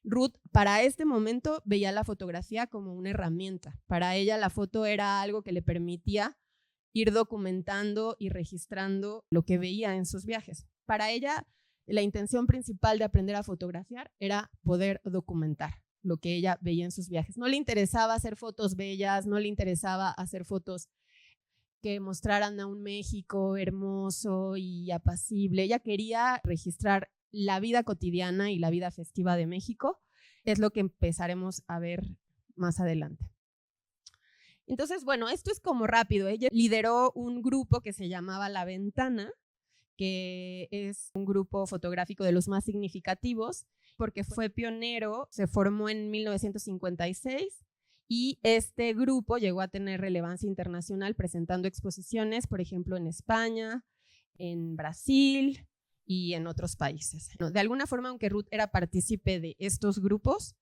Speaker 3: Ruth para este momento veía la fotografía como una herramienta. Para ella la foto era algo que le permitía ir documentando y registrando lo que veía en sus viajes. Para ella la intención principal de aprender a fotografiar era poder documentar lo que ella veía en sus viajes. No le interesaba hacer fotos bellas, no le interesaba hacer fotos que mostraran a un México hermoso y apacible. Ella quería registrar la vida cotidiana y la vida festiva de México. Es lo que empezaremos a ver más adelante. Entonces, bueno, esto es como rápido. Ella lideró un grupo que se llamaba La Ventana, que es un grupo fotográfico de los más significativos, porque fue pionero, se formó en 1956 y este grupo llegó a tener relevancia internacional presentando exposiciones, por ejemplo, en España, en Brasil y en otros países. De alguna forma, aunque Ruth era partícipe de estos grupos,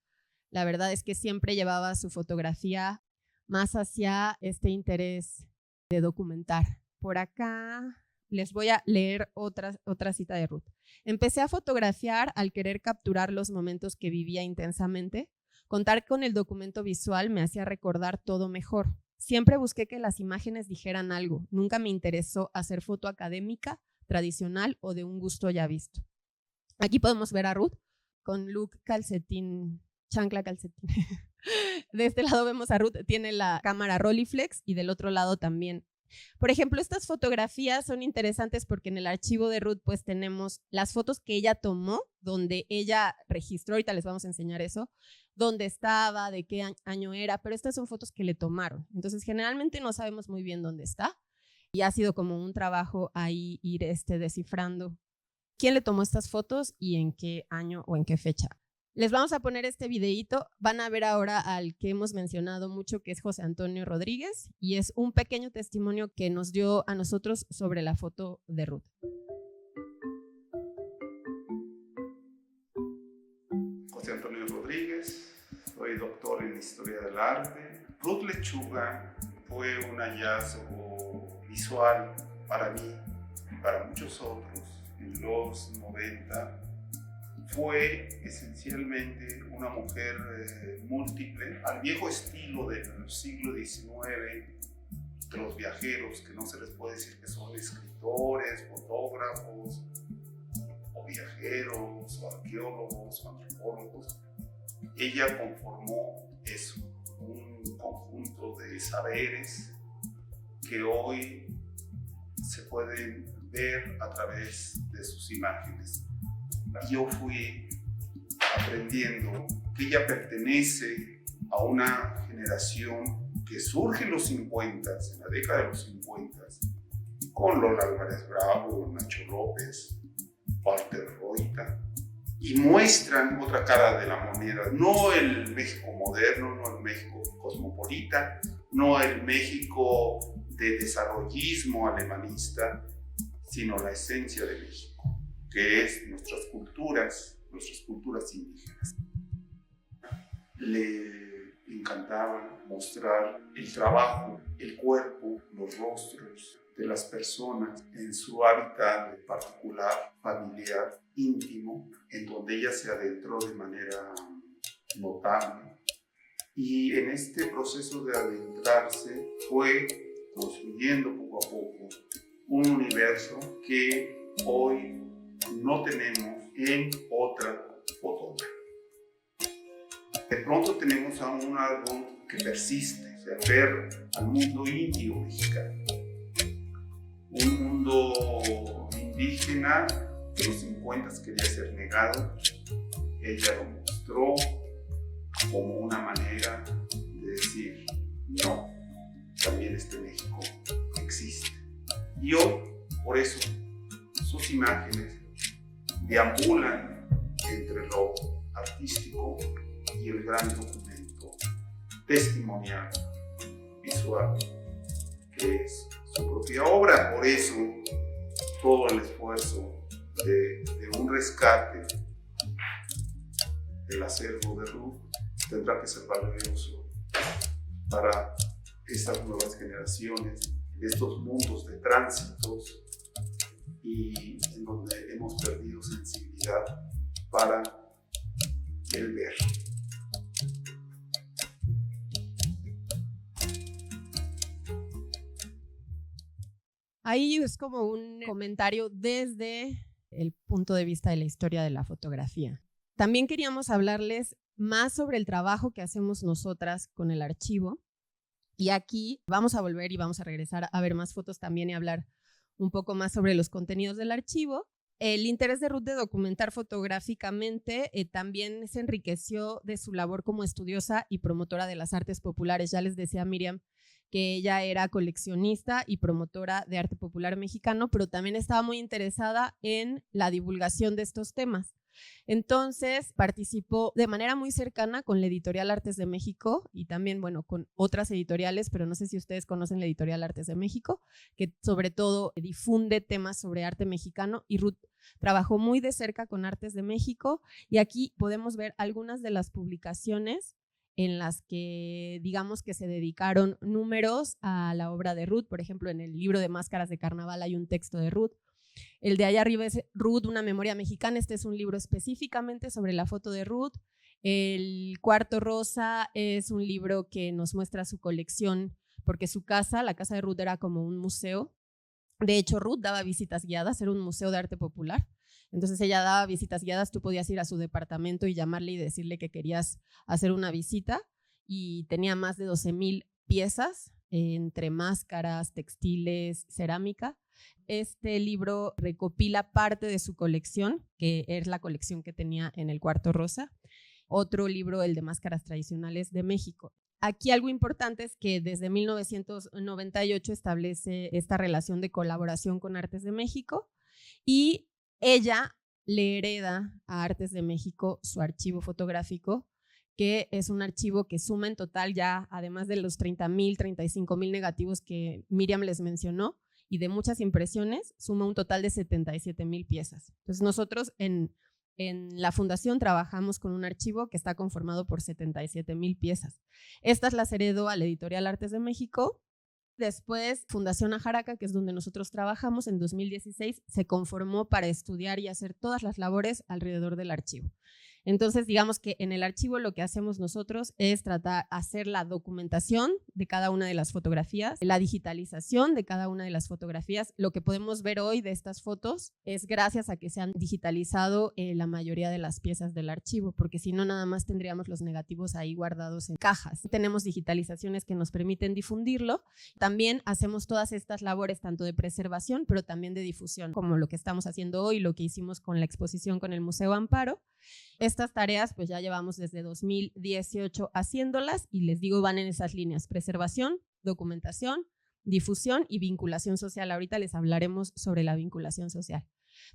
Speaker 3: la verdad es que siempre llevaba su fotografía más hacia este interés de documentar. Por acá les voy a leer otra cita de Ruth. Empecé a fotografiar al querer capturar los momentos que vivía intensamente. Contar con el documento visual me hacía recordar todo mejor. Siempre busqué que las imágenes dijeran algo. Nunca me interesó hacer foto académica, tradicional o de un gusto ya visto. Aquí podemos ver a Ruth con look calcetín, chancla calcetín. De este lado vemos a Ruth, tiene la cámara Rolleiflex y del otro lado también. Por ejemplo, estas fotografías son interesantes porque en el archivo de Ruth pues tenemos las fotos que ella tomó, donde ella registró, ahorita les vamos a enseñar eso, dónde estaba, de qué año era, pero estas son fotos que le tomaron. Entonces generalmente no sabemos muy bien dónde está y ha sido como un trabajo ahí ir descifrando quién le tomó estas fotos y en qué año o en qué fecha. Les vamos a poner este videíto, van a ver ahora al que hemos mencionado mucho, que es José Antonio Rodríguez, y es un pequeño testimonio que nos dio a nosotros sobre la foto de Ruth.
Speaker 4: doctor en historia del arte. Ruth Lechuga fue un hallazgo visual para mí y para muchos otros en los 90. Fue esencialmente una mujer múltiple, al viejo estilo del siglo XIX, de los viajeros, que no se les puede decir que son escritores, fotógrafos, o viajeros, o arqueólogos, o antropólogos. Ella conformó eso, un conjunto de saberes que hoy se pueden ver a través de sus imágenes. Yo fui aprendiendo que ella pertenece a una generación que surge en los 50, en la década de los 50, con Lola Álvarez Bravo, Nacho López, Walter Reuter, y muestran otra cara de la moneda, no el México moderno, no el México cosmopolita, no el México de desarrollismo alemanista, sino la esencia de México, que es nuestras culturas indígenas. Le encantaba mostrar el trabajo, el cuerpo, los rostros de las personas en su hábitat particular, familiar, íntimo, en donde ella se adentró de manera notable. Y en este proceso de adentrarse fue construyendo poco a poco un universo que hoy no tenemos en otra fotógrafa. De pronto tenemos aún algo que persiste, se aferra al mundo indio mexicano. Un mundo indígena que en los 50 quería ser negado. Ella lo mostró como una manera de decir, no, también este México existe. Y hoy, por eso, sus imágenes deambulan entre lo artístico y el gran documento testimonial, visual, que es su propia obra. Por eso, todo el esfuerzo de un rescate del acervo de Ruth tendrá que ser valioso para estas nuevas generaciones, en estos mundos de tránsitos y en donde hemos perdido sensibilidad para el ver.
Speaker 3: Ahí es como un comentario desde el punto de vista de la historia de la fotografía. También queríamos hablarles más sobre el trabajo que hacemos nosotras con el archivo. Y aquí vamos a volver y vamos a regresar a ver más fotos también y hablar un poco más sobre los contenidos del archivo. El interés de Ruth de documentar fotográficamente también se enriqueció de su labor como estudiosa y promotora de las artes populares. Ya les decía Miriam que ella era coleccionista y promotora de arte popular mexicano, pero también estaba muy interesada en la divulgación de estos temas. Entonces participó de manera muy cercana con la editorial Artes de México y también, bueno, con otras editoriales, pero no sé si ustedes conocen la editorial Artes de México, que sobre todo difunde temas sobre arte mexicano, y Ruth trabajó muy de cerca con Artes de México, y aquí podemos ver algunas de las publicaciones en las que digamos que se dedicaron números a la obra de Ruth. Por ejemplo, en el libro de Máscaras de Carnaval hay un texto de Ruth. El de allá arriba es Ruth, una memoria mexicana. Este es un libro específicamente sobre la foto de Ruth. El Cuarto Rosa es un libro que nos muestra su colección, porque su casa, la casa de Ruth, era como un museo. De hecho, Ruth daba visitas guiadas, era un museo de arte popular. Entonces ella daba visitas guiadas, tú podías ir a su departamento y llamarle y decirle que querías hacer una visita, y tenía más de 12,000 piezas entre máscaras, textiles, cerámica. Este libro recopila parte de su colección, que es la colección que tenía en el Cuarto Rosa. Otro libro, el de Máscaras Tradicionales de México. Aquí algo importante es que desde 1998 establece esta relación de colaboración con Artes de México, y ella le hereda a Artes de México su archivo fotográfico, que es un archivo que suma en total ya, además de los 30,000, 35,000 negativos que Miriam les mencionó, y de muchas impresiones, suma un total de 77,000 piezas. Entonces nosotros en En la fundación trabajamos con un archivo que está conformado por 77,000 piezas. Estas las heredó a la Editorial Artes de México. Después, Fundación Ajaraca, que es donde nosotros trabajamos, en 2016 se conformó para estudiar y hacer todas las labores alrededor del archivo. Entonces, digamos que en el archivo lo que hacemos nosotros es tratar de hacer la documentación de cada una de las fotografías, la digitalización de cada una de las fotografías. Lo que podemos ver hoy de estas fotos es gracias a que se han digitalizado la mayoría de las piezas del archivo, porque si no, nada más tendríamos los negativos ahí guardados en cajas. Tenemos digitalizaciones que nos permiten difundirlo. También hacemos todas estas labores tanto de preservación, pero también de difusión, como lo que estamos haciendo hoy, lo que hicimos con la exposición con el Museo Amparo. Estas tareas pues ya llevamos desde 2018 haciéndolas y les digo, van en esas líneas: preservación, documentación, difusión y vinculación social. Ahorita les hablaremos sobre la vinculación social.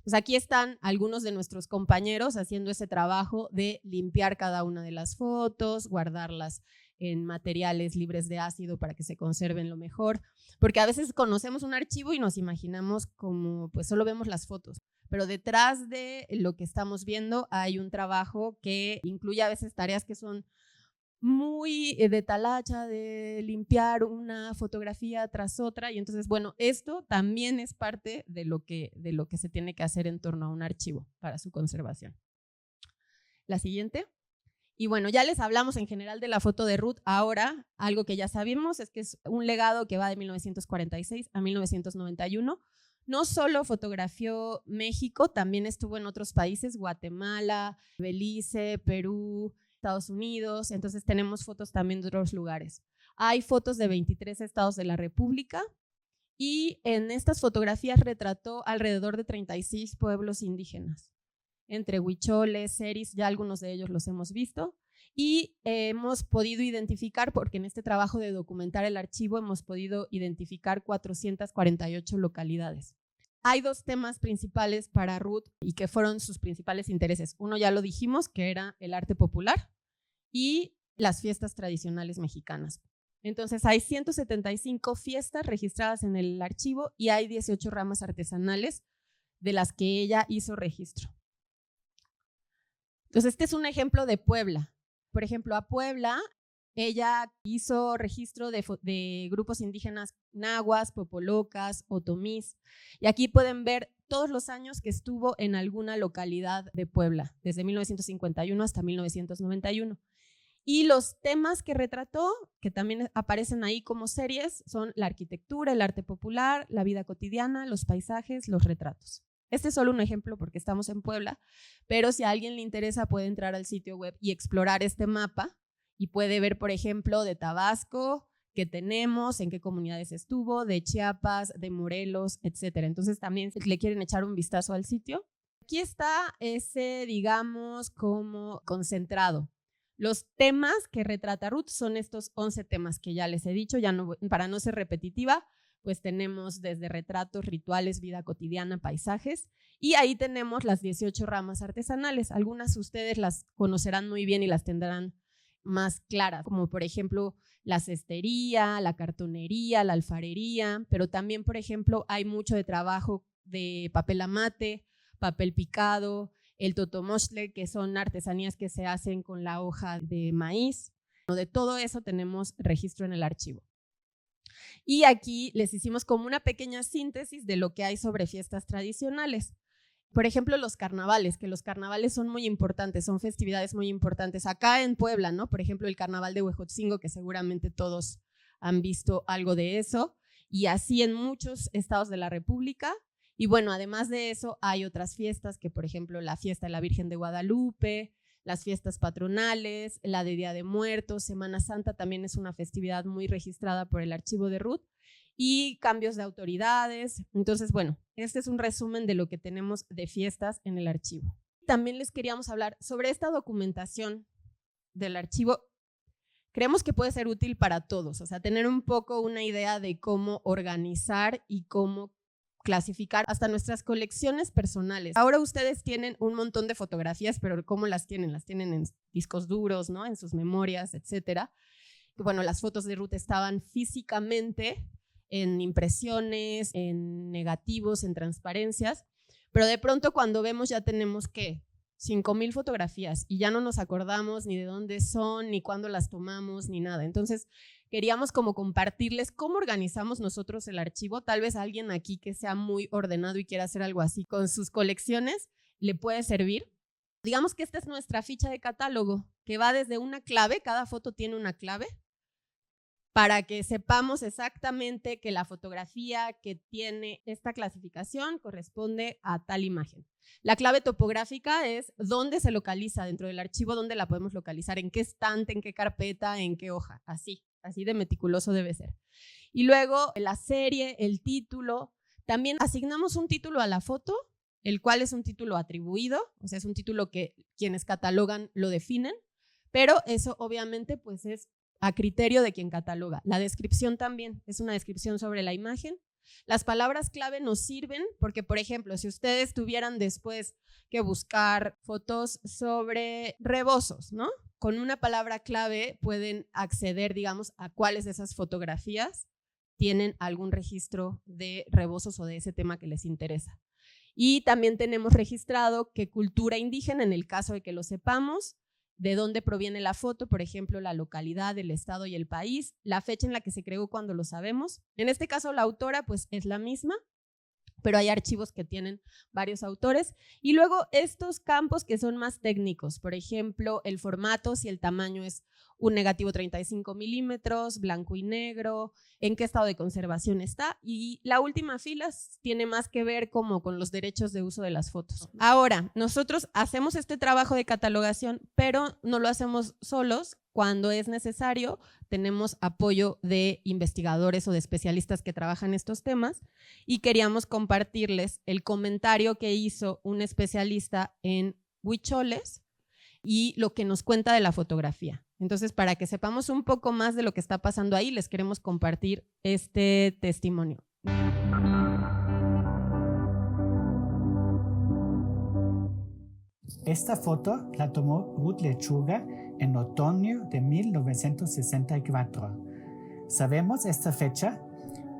Speaker 3: Pues aquí están algunos de nuestros compañeros haciendo ese trabajo de limpiar cada una de las fotos, guardarlas en materiales libres de ácido para que se conserven lo mejor, porque a veces conocemos un archivo y nos imaginamos como pues solo vemos las fotos, pero detrás de lo que estamos viendo hay un trabajo que incluye a veces tareas que son muy de talacha, de limpiar una fotografía tras otra, y entonces bueno, esto también es parte de lo que se tiene que hacer en torno a un archivo para su conservación. La siguiente. Y bueno, ya les hablamos en general de la foto de Ruth. Ahora, algo que ya sabemos es que es un legado que va de 1946 a 1991. No solo fotografió México, también estuvo en otros países: Guatemala, Belice, Perú, Estados Unidos. Entonces tenemos fotos también de otros lugares. Hay fotos de 23 estados de la República y en estas fotografías retrató alrededor de 36 pueblos indígenas, entre huicholes, seris, ya algunos de ellos los hemos visto, y hemos podido identificar, porque en este trabajo de documentar el archivo hemos podido identificar 448 localidades. Hay dos temas principales para Ruth y que fueron sus principales intereses. Uno ya lo dijimos, que era el arte popular y las fiestas tradicionales mexicanas. Entonces hay 175 fiestas registradas en el archivo y hay 18 ramas artesanales de las que ella hizo registro. Entonces, este es un ejemplo de Puebla. Por ejemplo, a Puebla, ella hizo registro de grupos indígenas nahuas, popolocas, otomís. Y aquí pueden ver todos los años que estuvo en alguna localidad de Puebla, desde 1951 hasta 1991. Y los temas que retrató, que también aparecen ahí como series, son la arquitectura, el arte popular, la vida cotidiana, los paisajes, los retratos. Este es solo un ejemplo porque estamos en Puebla, pero si a alguien le interesa puede entrar al sitio web y explorar este mapa y puede ver, por ejemplo, de Tabasco, qué tenemos, en qué comunidades estuvo, de Chiapas, de Morelos, etcétera. Entonces también si le quieren echar un vistazo al sitio. Aquí está ese, digamos, como concentrado. Los temas que retrata Ruth son estos 11 temas que ya les he dicho, ya no, para no ser repetitiva. Pues tenemos desde retratos, rituales, vida cotidiana, paisajes, y ahí tenemos las 18 ramas artesanales. Algunas de ustedes las conocerán muy bien y las tendrán más claras, como por ejemplo la cestería, la cartonería, la alfarería, pero también, por ejemplo, hay mucho de trabajo de papel amate, papel picado, el totomostle, que son artesanías que se hacen con la hoja de maíz. De todo eso tenemos registro en el archivo. Y aquí les hicimos como una pequeña síntesis de lo que hay sobre fiestas tradicionales. Por ejemplo, los carnavales, que los carnavales son muy importantes, son festividades muy importantes. Acá en Puebla, ¿no? Por ejemplo, el carnaval de Huejotzingo, que seguramente todos han visto algo de eso, y así en muchos estados de la República. Y bueno, además de eso, hay otras fiestas, que por ejemplo, la fiesta de la Virgen de Guadalupe, las fiestas patronales, la de Día de Muertos, Semana Santa también es una festividad muy registrada por el archivo de Ruth, y cambios de autoridades. Entonces, bueno, este es un resumen de lo que tenemos de fiestas en el archivo. También les queríamos hablar sobre esta documentación del archivo. Creemos que puede ser útil para todos, o sea, tener un poco una idea de cómo organizar y cómo clasificar hasta nuestras colecciones personales. Ahora ustedes tienen un montón de fotografías, pero ¿cómo las tienen? Las tienen en discos duros, ¿no? En sus memorias, etcétera. Bueno, las fotos de Ruth estaban físicamente en impresiones, en negativos, en transparencias, pero de pronto cuando vemos ya tenemos ¿qué? 5,000 fotografías y ya no nos acordamos ni de dónde son, ni cuándo las tomamos, ni nada. Entonces, queríamos como compartirles cómo organizamos nosotros el archivo. Tal vez alguien aquí que sea muy ordenado y quiera hacer algo así con sus colecciones le puede servir. Digamos que esta es nuestra ficha de catálogo, que va desde una clave, cada foto tiene una clave, para que sepamos exactamente que la fotografía que tiene esta clasificación corresponde a tal imagen. La clave topográfica es dónde se localiza dentro del archivo, dónde la podemos localizar, en qué estante, en qué carpeta, en qué hoja, así de meticuloso debe ser. Y luego la serie, el título, también asignamos un título a la foto, el cual es un título atribuido, o sea, es un título que quienes catalogan lo definen, pero eso obviamente pues es a criterio de quien cataloga. La descripción también es una descripción sobre la imagen. Las palabras clave nos sirven porque, por ejemplo, si ustedes tuvieran después que buscar fotos sobre rebozos, ¿no? Con una palabra clave pueden acceder, digamos, a cuáles de esas fotografías tienen algún registro de rebozos o de ese tema que les interesa. Y también tenemos registrado qué cultura indígena, en el caso de que lo sepamos, de dónde proviene la foto, por ejemplo, la localidad, el estado y el país, la fecha en la que se creó cuando lo sabemos. En este caso, la autora pues es la misma, pero hay archivos que tienen varios autores. Y luego estos campos que son más técnicos, por ejemplo, el formato, si el tamaño es un negativo 35 milímetros, blanco y negro, en qué estado de conservación está. Y la última fila tiene más que ver como con los derechos de uso de las fotos. Ahora, nosotros hacemos este trabajo de catalogación, pero no lo hacemos solos. Cuando es necesario, tenemos apoyo de investigadores o de especialistas que trabajan estos temas y queríamos compartirles el comentario que hizo un especialista en huicholes y lo que nos cuenta de la fotografía. Entonces, para que sepamos un poco más de lo que está pasando ahí, les queremos compartir este testimonio.
Speaker 5: Esta foto la tomó Ruth Lechuga en otoño de 1964. Sabemos esta fecha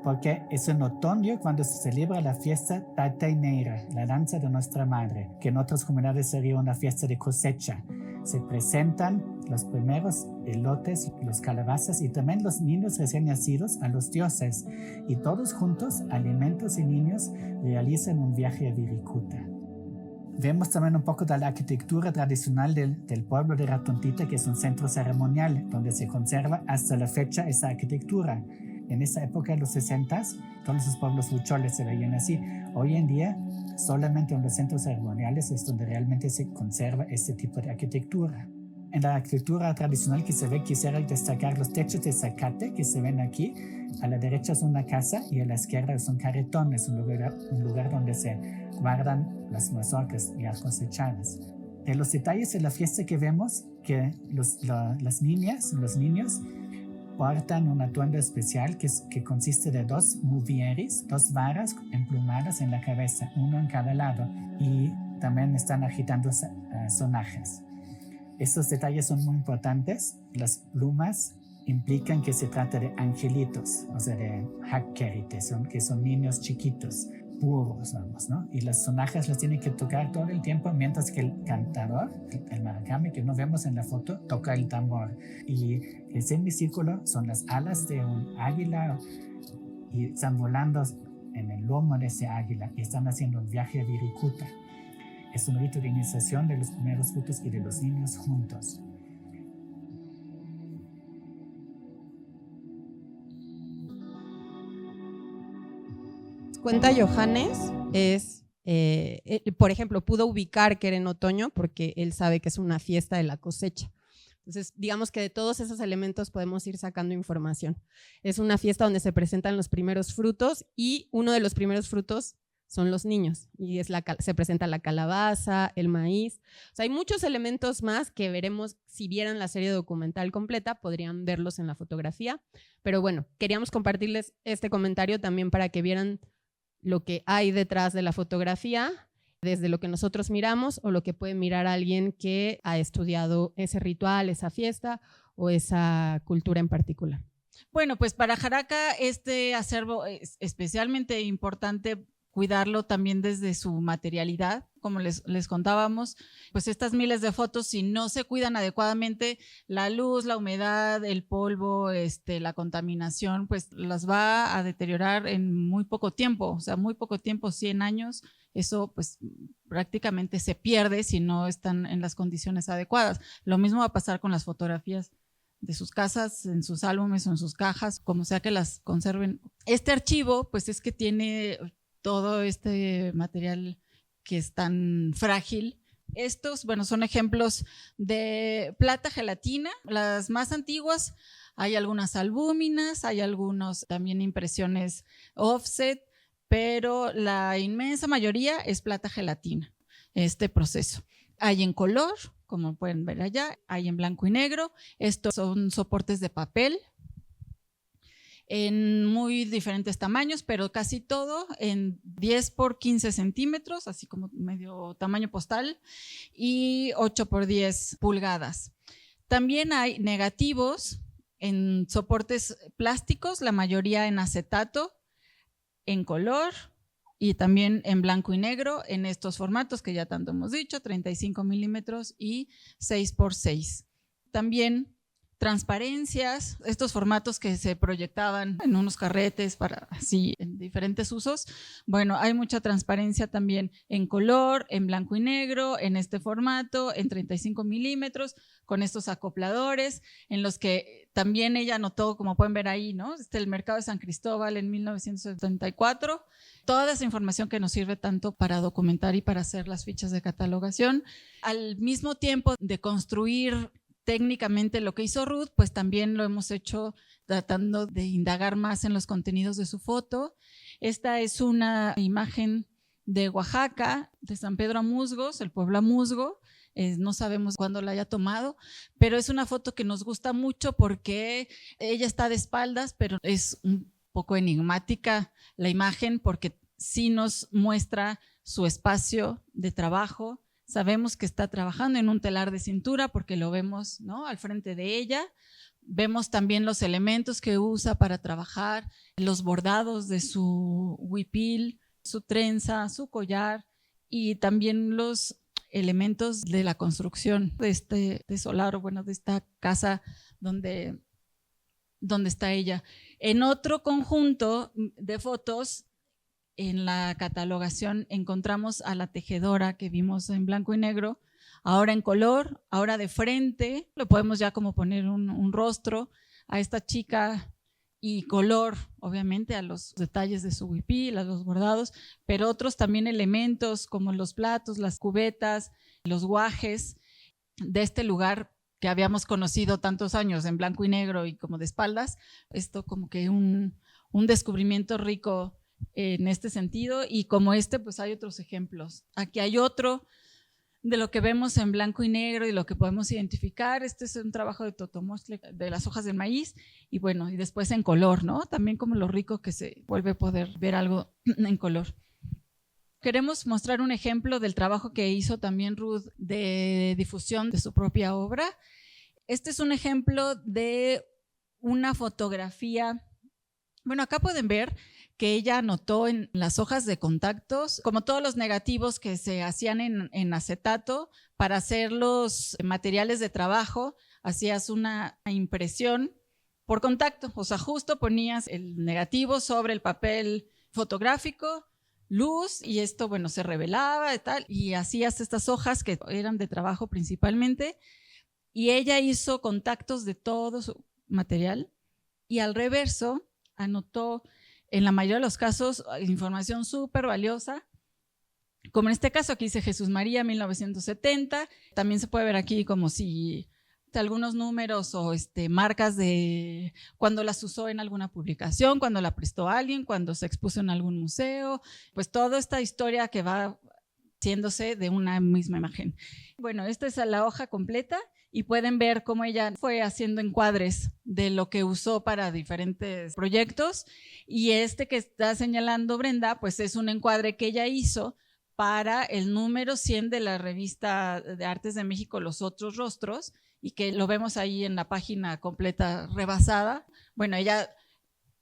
Speaker 5: porque es en otoño cuando se celebra la fiesta Tataineira, la danza de nuestra madre, que en otras comunidades sería una fiesta de cosecha. Se presentan los primeros elotes, los calabazas y también los niños recién nacidos a los dioses. Y todos juntos, alimentos y niños, realizan un viaje a Viricuta. Vemos también un poco de la arquitectura tradicional del pueblo de Ratontita, que es un centro ceremonial donde se conserva hasta la fecha esa arquitectura. En esa época, en los 60s, todos los pueblos huicholes se veían así. Hoy en día, solamente en los centros ceremoniales es donde realmente se conserva este tipo de arquitectura. En la arquitectura tradicional que se ve, quisiera destacar los techos de zacate que se ven aquí. A la derecha es una casa y a la izquierda es un carretón, es un lugar donde se guardan las mazorcas ya cosechadas. De los detalles de la fiesta que vemos, que las niñas, los niños, portan un atuendo especial que consiste de 2 muvieris, 2 varas emplumadas en la cabeza, uno en cada lado, y también están agitando sonajas. Estos detalles son muy importantes. Las plumas implican que se trata de angelitos, o sea, de hakkerites, que son niños chiquitos, puros, vamos, ¿no? Y las sonajas las tienen que tocar todo el tiempo, mientras que el cantador, el maracame que no vemos en la foto, toca el tambor. Y el semicírculo son las alas de un águila y están volando en el lomo de ese águila y están haciendo un viaje a Viricuta. Es un rito de iniciación de los primeros frutos y de los niños juntos.
Speaker 3: Cuenta Johannes por ejemplo, pudo ubicar que era en otoño porque él sabe que es una fiesta de la cosecha. Entonces, digamos que de todos esos elementos podemos ir sacando información. Es una fiesta donde se presentan los primeros frutos y uno de los primeros frutos son los niños y se presenta la calabaza, el maíz. O sea, hay muchos elementos más que veremos si vieran la serie documental completa, podrían verlos en la fotografía. Pero bueno, queríamos compartirles este comentario también para que vieran lo que hay detrás de la fotografía, desde lo que nosotros miramos o lo que puede mirar alguien que ha estudiado ese ritual, esa fiesta o esa cultura en particular.
Speaker 2: Bueno, pues para Jaraca este acervo es especialmente importante cuidarlo también desde su materialidad. como les contábamos, pues estas miles de fotos, si no se cuidan adecuadamente, la luz, la humedad, el polvo, la contaminación, pues las va a deteriorar en muy poco tiempo, o sea, muy poco tiempo, 100 años, eso pues prácticamente se pierde si no están en las condiciones adecuadas. Lo mismo va a pasar con las fotografías de sus casas, en sus álbumes o en sus cajas, como sea que las conserven. Este archivo, pues es que tiene todo este material que es tan frágil. Estos, bueno, son ejemplos de plata gelatina, las más antiguas. Hay algunas albúminas, hay algunos también impresiones offset, pero la inmensa mayoría es plata gelatina, este proceso. Hay en color, como pueden ver allá, hay en blanco y negro. Estos son soportes de papel en muy diferentes tamaños, pero casi todo en 10 por 15 centímetros, así como medio tamaño postal, y 8 por 10 pulgadas. También hay negativos en soportes plásticos, la mayoría en acetato, en color y también en blanco y negro, en estos formatos que ya tanto hemos dicho, 35 milímetros y 6 por 6. También transparencias, estos formatos que se proyectaban en unos carretes para así en diferentes usos. Bueno, hay mucha transparencia también en color, en blanco y negro, en este formato, en 35 milímetros, con estos acopladores, en los que también ella anotó, como pueden ver ahí, ¿no? El mercado de San Cristóbal en 1974. Toda esa información que nos sirve tanto para documentar y para hacer las fichas de catalogación. Al mismo tiempo de construir técnicamente lo que hizo Ruth, pues también lo hemos hecho tratando de indagar más en los contenidos de su foto. Esta es una imagen de Oaxaca, de San Pedro Amusgos, el pueblo Amusgo. No sabemos cuándo la haya tomado, pero es una foto que nos gusta mucho porque ella está de espaldas, pero es un poco enigmática la imagen porque sí nos muestra su espacio de trabajo. Sabemos que está trabajando en un telar de cintura porque lo vemos, ¿no?, al frente de ella. Vemos también los elementos que usa para trabajar, los bordados de su huipil, su trenza, su collar y también los elementos de la construcción de este solar, bueno, de esta casa donde está ella. En otro conjunto de fotos, en la catalogación encontramos a la tejedora que vimos en blanco y negro, ahora en color, ahora de frente, lo podemos ya como poner un rostro a esta chica y color, obviamente, a los detalles de su huipil, a los bordados, pero otros también elementos como los platos, las cubetas, los guajes de este lugar que habíamos conocido tantos años en blanco y negro y como de espaldas. Esto como que un descubrimiento rico en este sentido, y como pues hay otros ejemplos. Aquí hay otro de lo que vemos en blanco y negro y lo que podemos identificar. Este es un trabajo de Totomostle, de las hojas del maíz, y bueno, y después en color, ¿no? También como lo rico que se vuelve a poder ver algo en color. Queremos mostrar un ejemplo del trabajo que hizo también Ruth de difusión de su propia obra. Este es un ejemplo de una fotografía. Bueno, acá pueden ver que ella anotó en las hojas de contactos, como todos los negativos que se hacían en acetato, para hacer los materiales de trabajo, hacías una impresión por contacto, o sea, justo ponías el negativo sobre el papel fotográfico, luz, y esto, bueno, se revelaba y tal, y hacías estas hojas que eran de trabajo principalmente, y ella hizo contactos de todo su material, y al reverso anotó en la mayoría de los casos información súper valiosa, como en este caso aquí dice Jesús María 1970, también se puede ver aquí como si algunos números o marcas de cuando las usó en alguna publicación, cuando la prestó a alguien, cuando se expuso en algún museo, pues toda esta historia que va haciéndose de una misma imagen. Bueno, esta es la hoja completa y pueden ver cómo ella fue haciendo encuadres de lo que usó para diferentes proyectos, y que está señalando Brenda, pues es un encuadre que ella hizo para el número 100 de la revista de Artes de México, Los Otros Rostros, y que lo vemos ahí en la página completa rebasada. Bueno, ella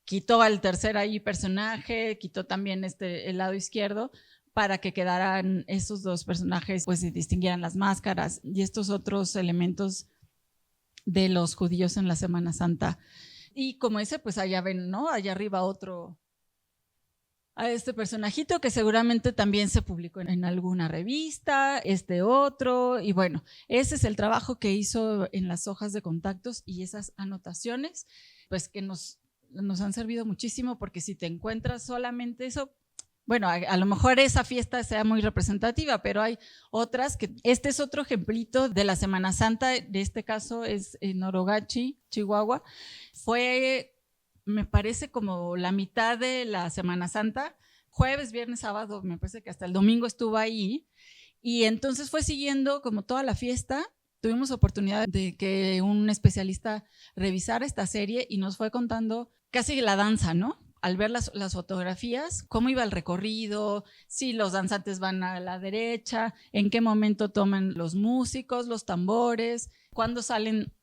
Speaker 2: quitó al tercer ahí personaje, quitó también el lado izquierdo, para que quedaran esos dos personajes, pues se distinguieran las máscaras y estos otros elementos de los judíos en la Semana Santa. Y como ese, pues allá ven, ¿no? Allá arriba otro, a este personajito que seguramente también se publicó en alguna revista, este otro, y bueno, ese es el trabajo que hizo en las hojas de contactos y esas anotaciones, pues que nos han servido muchísimo, porque si te encuentras solamente eso, bueno, a lo mejor esa fiesta sea muy representativa, pero hay otras que, este es otro ejemplito de la Semana Santa, de este caso es en Orogachi, Chihuahua, fue, me parece, como la mitad de la Semana Santa, jueves, viernes, sábado, me parece que hasta el domingo estuvo ahí, y entonces fue siguiendo como toda la fiesta. Tuvimos oportunidad de que un especialista revisara esta serie y nos fue contando casi la danza, ¿no? Al ver las fotografías, cómo iba el recorrido, si los danzantes van a la derecha, en qué momento toman los músicos, los tambores, cuándo salen,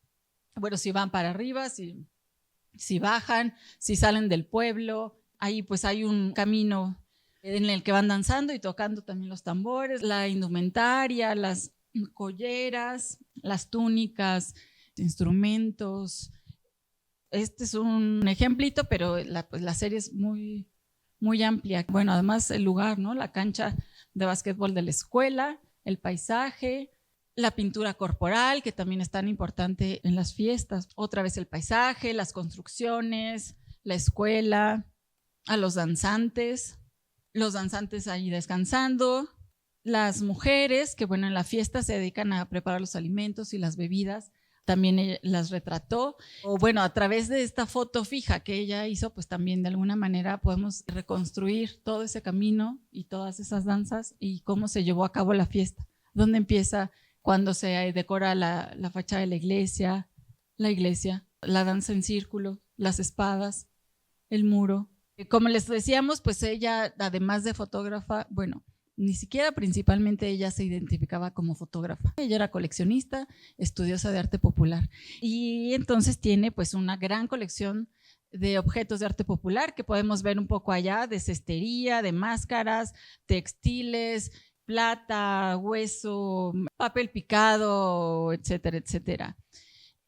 Speaker 2: bueno, si van para arriba, si bajan, si salen del pueblo. Ahí pues hay un camino en el que van danzando y tocando también los tambores, la indumentaria, las colleras, las túnicas, instrumentos. Este es un ejemplito, pero la serie es muy, muy amplia. Bueno, además el lugar, ¿no? La cancha de básquetbol de la escuela, el paisaje, la pintura corporal, que también es tan importante en las fiestas. Otra vez el paisaje, las construcciones, la escuela, a los danzantes ahí descansando, las mujeres que, bueno, en la fiesta se dedican a preparar los alimentos y las bebidas, también las retrató. O bueno, a través de esta foto fija que ella hizo, pues también de alguna manera podemos reconstruir todo ese camino y todas esas danzas y cómo se llevó a cabo la fiesta. ¿Dónde empieza? Cuando se decora la fachada de la iglesia, la danza en círculo, las espadas, el muro. Como les decíamos, pues ella, además de fotógrafa, bueno, ni siquiera principalmente ella se identificaba como fotógrafa. Ella era coleccionista, estudiosa de arte popular y entonces tiene pues una gran colección de objetos de arte popular que podemos ver un poco allá, de cestería, de máscaras, textiles, plata, hueso, papel picado, etcétera, etcétera.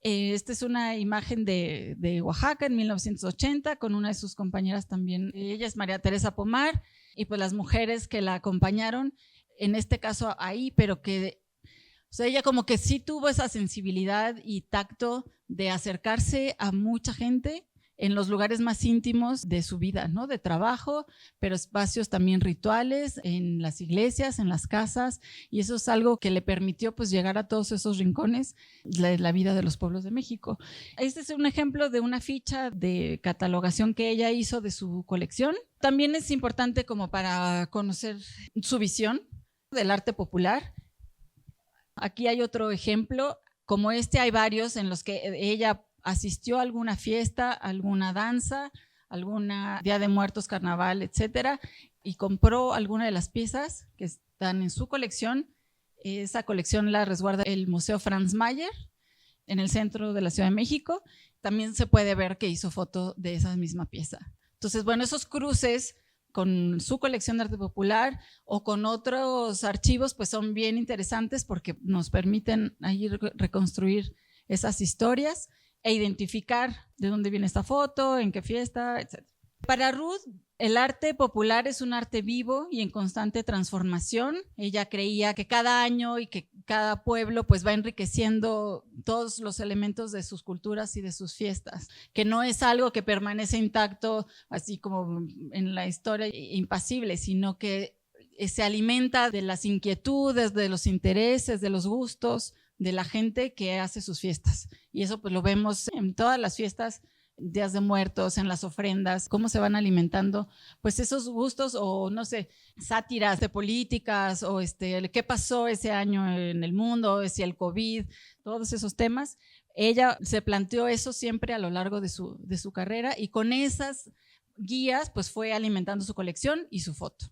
Speaker 2: Esta es una imagen de Oaxaca en 1980 con una de sus compañeras también. Ella es María Teresa Pomar y pues las mujeres que la acompañaron, en este caso ahí, pero que, o sea, ella como que sí tuvo esa sensibilidad y tacto de acercarse a mucha gente en los lugares más íntimos de su vida, ¿no? De trabajo, pero espacios también rituales, en las iglesias, en las casas, y eso es algo que le permitió pues llegar a todos esos rincones de la vida de los pueblos de México. Este es un ejemplo de una ficha de catalogación que ella hizo de su colección. También es importante como para conocer su visión del arte popular. Aquí hay otro ejemplo, como este hay varios en los que ella asistió a alguna fiesta, alguna danza, alguna Día de Muertos, carnaval, etcétera, y compró alguna de las piezas que están en su colección. Esa colección la resguarda el Museo Franz Mayer en el centro de la Ciudad de México. También se puede ver que hizo foto de esa misma pieza. Entonces, bueno, esos cruces con su colección de arte popular o con otros archivos, pues son bien interesantes porque nos permiten ahí reconstruir esas historias e identificar de dónde viene esta foto, en qué fiesta, etc. Para Ruth, el arte popular es un arte vivo y en constante transformación. Ella creía que cada año y que cada pueblo pues va enriqueciendo todos los elementos de sus culturas y de sus fiestas, que no es algo que permanece intacto así como en la historia impasible, sino que se alimenta de las inquietudes, de los intereses, de los gustos de la gente que hace sus fiestas. Y eso pues lo vemos en todas las fiestas, días de muertos, en las ofrendas, cómo se van alimentando pues esos gustos o no sé, sátiras de políticas o qué pasó ese año en el mundo, si el COVID, todos esos temas. Ella se planteó eso siempre a lo largo de su carrera y con esas guías pues fue alimentando su colección y su foto.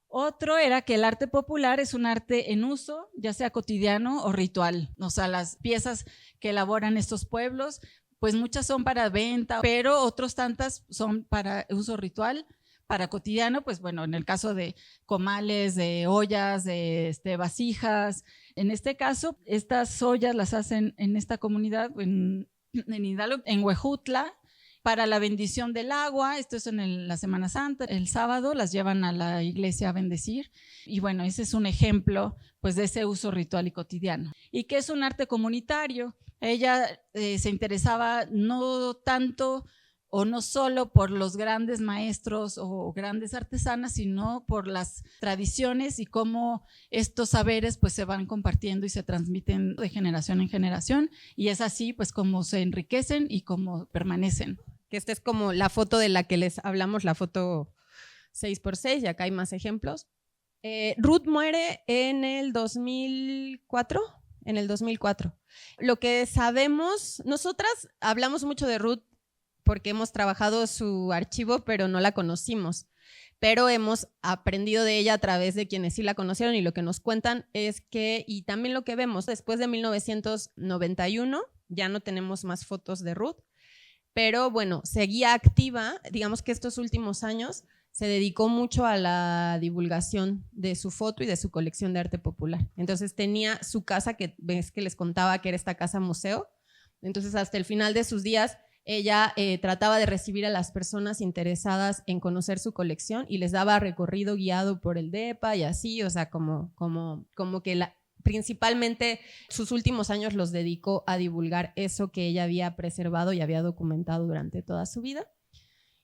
Speaker 2: Otro era que el arte popular es un arte en uso, ya sea cotidiano o ritual. O sea, las piezas que elaboran estos pueblos, pues muchas son para venta, pero otras tantas son para uso ritual, para cotidiano, pues bueno, en el caso de comales, de ollas, de vasijas. En este caso, estas ollas las hacen en esta comunidad, en Hidalgo, en Huejutla, para la bendición del agua. Esto es en la Semana Santa, el sábado las llevan a la iglesia a bendecir. Y bueno, ese es un ejemplo pues de ese uso ritual y cotidiano. ¿Y qué es un arte comunitario? Ella se interesaba no tanto o no solo por los grandes maestros o grandes artesanas, sino por las tradiciones y cómo estos saberes pues se van compartiendo y se transmiten de generación en generación, y es así pues como se enriquecen y como permanecen.
Speaker 3: Que esta es como la foto de la que les hablamos, la foto 6x6, y acá hay más ejemplos. Ruth muere en el 2004. Lo que sabemos, nosotras hablamos mucho de Ruth porque hemos trabajado su archivo, pero no la conocimos. Pero hemos aprendido de ella a través de quienes sí la conocieron, y lo que nos cuentan es que, y también lo que vemos, después de 1991, ya no tenemos más fotos de Ruth, pero bueno, seguía activa. Digamos que estos últimos años se dedicó mucho a la divulgación de su foto y de su colección de arte popular. Entonces tenía su casa, que ves que les contaba que era esta casa museo. Entonces hasta el final de sus días ella trataba de recibir a las personas interesadas en conocer su colección y les daba recorrido guiado por el DEPA y así, o sea, como que principalmente sus últimos años los dedicó a divulgar eso que ella había preservado y había documentado durante toda su vida.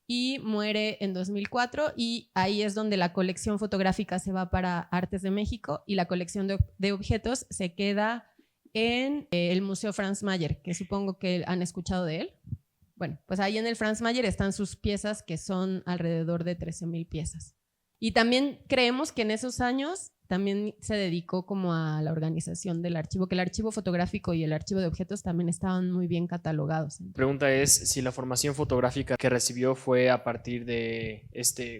Speaker 3: Y muere en 2004, y ahí es donde la colección fotográfica se va para Artes de México y la colección de objetos se queda en el Museo Franz Mayer, que supongo que han escuchado de él. Bueno, pues ahí en el Franz Mayer están sus piezas, que son alrededor de 13,000 piezas. Y también creemos que en esos años también se dedicó como a la organización del archivo, que el archivo fotográfico y el archivo de objetos también estaban muy bien catalogados.
Speaker 6: La pregunta es si la formación fotográfica que recibió fue a partir de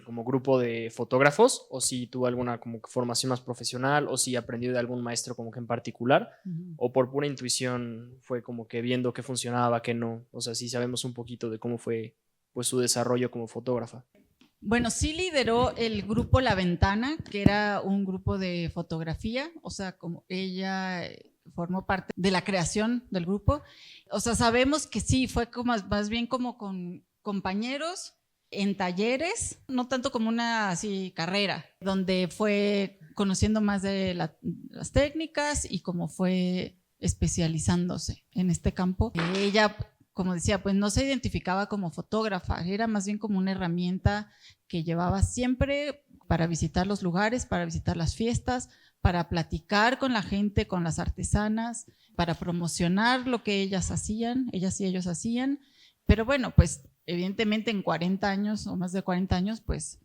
Speaker 6: como grupo de fotógrafos, o si tuvo alguna como formación más profesional, o si aprendió de algún maestro como que en particular, o por pura intuición fue como que viendo qué funcionaba, qué no. O sea, si sabemos un poquito de cómo fue pues su desarrollo como fotógrafa.
Speaker 2: Bueno, sí lideró el grupo La Ventana, que era un grupo de fotografía, o sea, como ella formó parte de la creación del grupo. O sea, sabemos que sí, fue como, más bien como con compañeros en talleres, no tanto como una así carrera, donde fue conociendo más de las técnicas y cómo fue especializándose en este campo. Ella, como decía, pues no se identificaba como fotógrafa, era más bien como una herramienta que llevaba siempre para visitar los lugares, para visitar las fiestas, para platicar con la gente, con las artesanas, para promocionar lo que ellas y ellos hacían. Pero bueno, pues evidentemente en 40 años o más de 40 años, pues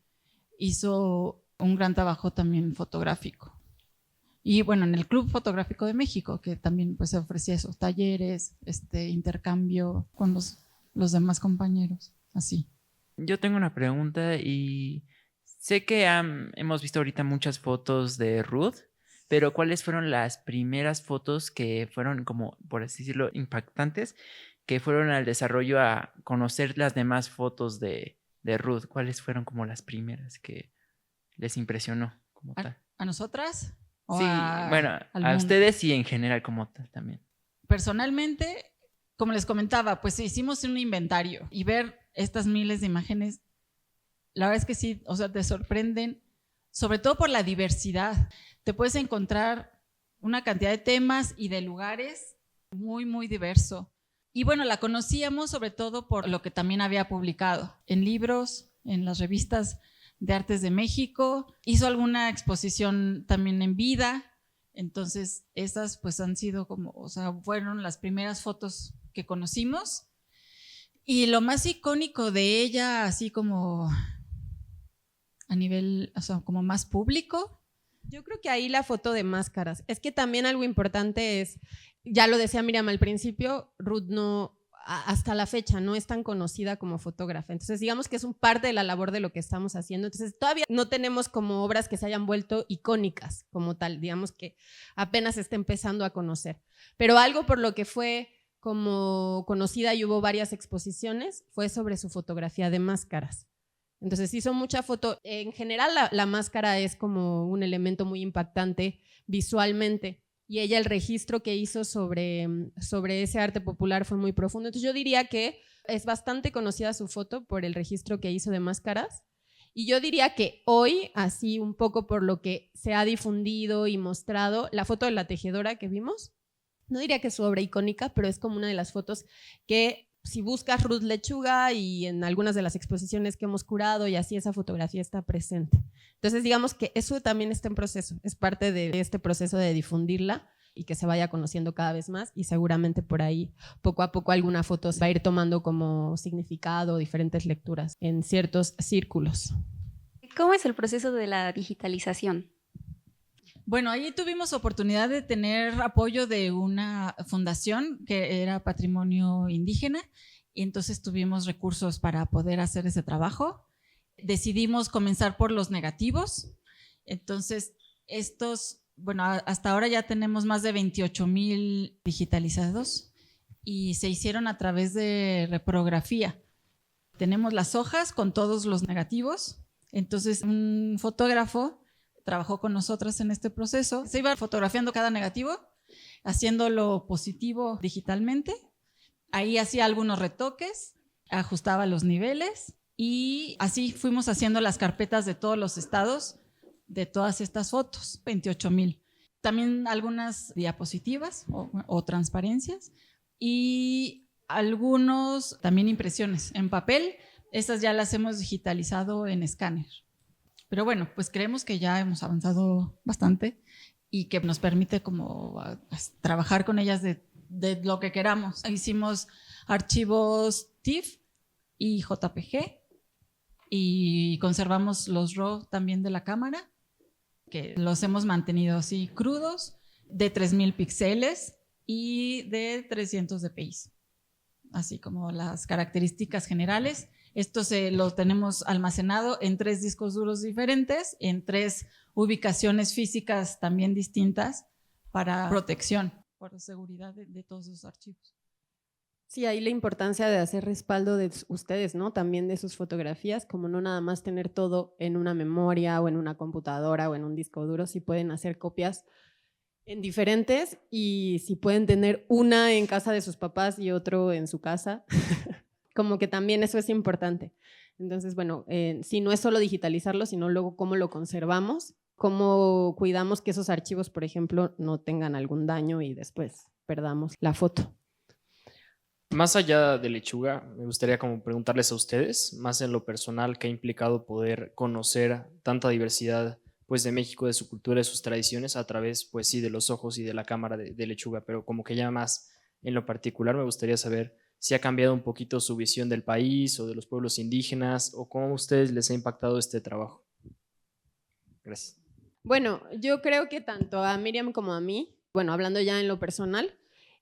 Speaker 2: hizo un gran trabajo también fotográfico. Y bueno, en el Club Fotográfico de México, que también pues se ofrecía esos talleres, intercambio con los demás compañeros, así.
Speaker 7: Yo tengo una pregunta y sé que hemos visto ahorita muchas fotos de Ruth, pero ¿cuáles fueron las primeras fotos que fueron como, por así decirlo, impactantes, que fueron al desarrollo a conocer las demás fotos de Ruth? ¿Cuáles fueron como las primeras que les impresionó como tal?
Speaker 2: ¿A nosotras?
Speaker 7: Sí, bueno, a ustedes y en general como tal también.
Speaker 2: Personalmente, como les comentaba, pues hicimos un inventario y ver estas miles de imágenes, la verdad es que sí, o sea, te sorprenden, sobre todo por la diversidad. Te puedes encontrar una cantidad de temas y de lugares muy, muy diverso. Y bueno, la conocíamos sobre todo por lo que también había publicado en libros, en las revistas de Artes de México, hizo alguna exposición también en vida, entonces esas pues han sido como, o sea, fueron las primeras fotos que conocimos. Y lo más icónico de ella, así como a nivel, o sea, como más público.
Speaker 3: Yo creo que ahí la foto de máscaras. Es que también algo importante es, ya lo decía Miriam al principio, Ruth no, hasta la fecha no es tan conocida como fotógrafa. Entonces digamos que es un parte de la labor de lo que estamos haciendo. Entonces todavía no tenemos como obras que se hayan vuelto icónicas como tal, digamos que apenas se está empezando a conocer. Pero algo por lo que fue como conocida y hubo varias exposiciones fue sobre su fotografía de máscaras, Entonces hizo mucha foto. En general la máscara es como un elemento muy impactante visualmente y ella el registro que hizo sobre ese arte popular fue muy profundo. Entonces yo diría que es bastante conocida su foto por el registro que hizo de máscaras y yo diría que hoy, así un poco por lo que se ha difundido y mostrado, la foto de la tejedora que vimos, no diría que es su obra icónica, pero es como una de las fotos que si buscas Ruth Lechuga y en algunas de las exposiciones que hemos curado y así esa fotografía está presente. Entonces digamos que eso también está en proceso, es parte de este proceso de difundirla y que se vaya conociendo cada vez más y seguramente por ahí poco a poco alguna foto va a ir tomando como significado diferentes lecturas en ciertos círculos.
Speaker 8: ¿Cómo es el proceso de la digitalización?
Speaker 2: Bueno, ahí tuvimos oportunidad de tener apoyo de una fundación que era Patrimonio Indígena y entonces tuvimos recursos para poder hacer ese trabajo. Decidimos comenzar por los negativos. Entonces, hasta ahora ya tenemos más de 28,000 digitalizados y se hicieron a través de reprografía. Tenemos las hojas con todos los negativos. Entonces, un fotógrafo trabajó con nosotras en este proceso. Se iba fotografiando cada negativo, haciéndolo positivo digitalmente. Ahí hacía algunos retoques, ajustaba los niveles y así fuimos haciendo las carpetas de todos los estados de todas estas fotos, 28,000. También algunas diapositivas o transparencias y algunos también impresiones en papel. Estas ya las hemos digitalizado en escáner. Pero bueno, pues creemos que ya hemos avanzado bastante y que nos permite como trabajar con ellas de lo que queramos. Hicimos archivos TIFF y JPG y conservamos los RAW también de la cámara, que los hemos mantenido así crudos, de 3,000 píxeles y de 300 dpi, así como las características generales. Esto lo tenemos almacenado en 3 discos duros diferentes, en 3 ubicaciones físicas también distintas para protección, por seguridad de todos esos archivos.
Speaker 3: Sí, ahí la importancia de hacer respaldo de ustedes, ¿no? También de sus fotografías, como no nada más tener todo en una memoria o en una computadora o en un disco duro, si pueden hacer copias en diferentes y si pueden tener una en casa de sus papás y otro en su casa. Como que también eso es importante. Entonces, bueno, si no es solo digitalizarlo, sino luego cómo lo conservamos, cómo cuidamos que esos archivos, por ejemplo, no tengan algún daño y después perdamos la foto.
Speaker 6: Más allá de Lechuga, me gustaría como preguntarles a ustedes, más en lo personal, qué ha implicado poder conocer tanta diversidad pues, de México, de su cultura, de sus tradiciones, a través, pues sí, de los ojos y de la cámara de Lechuga, pero como que ya más en lo particular me gustaría saber si ha cambiado un poquito su visión del país o de los pueblos indígenas o cómo a ustedes les ha impactado este trabajo. Gracias.
Speaker 3: Bueno, yo creo que tanto a Miriam como a mí, bueno, hablando ya en lo personal,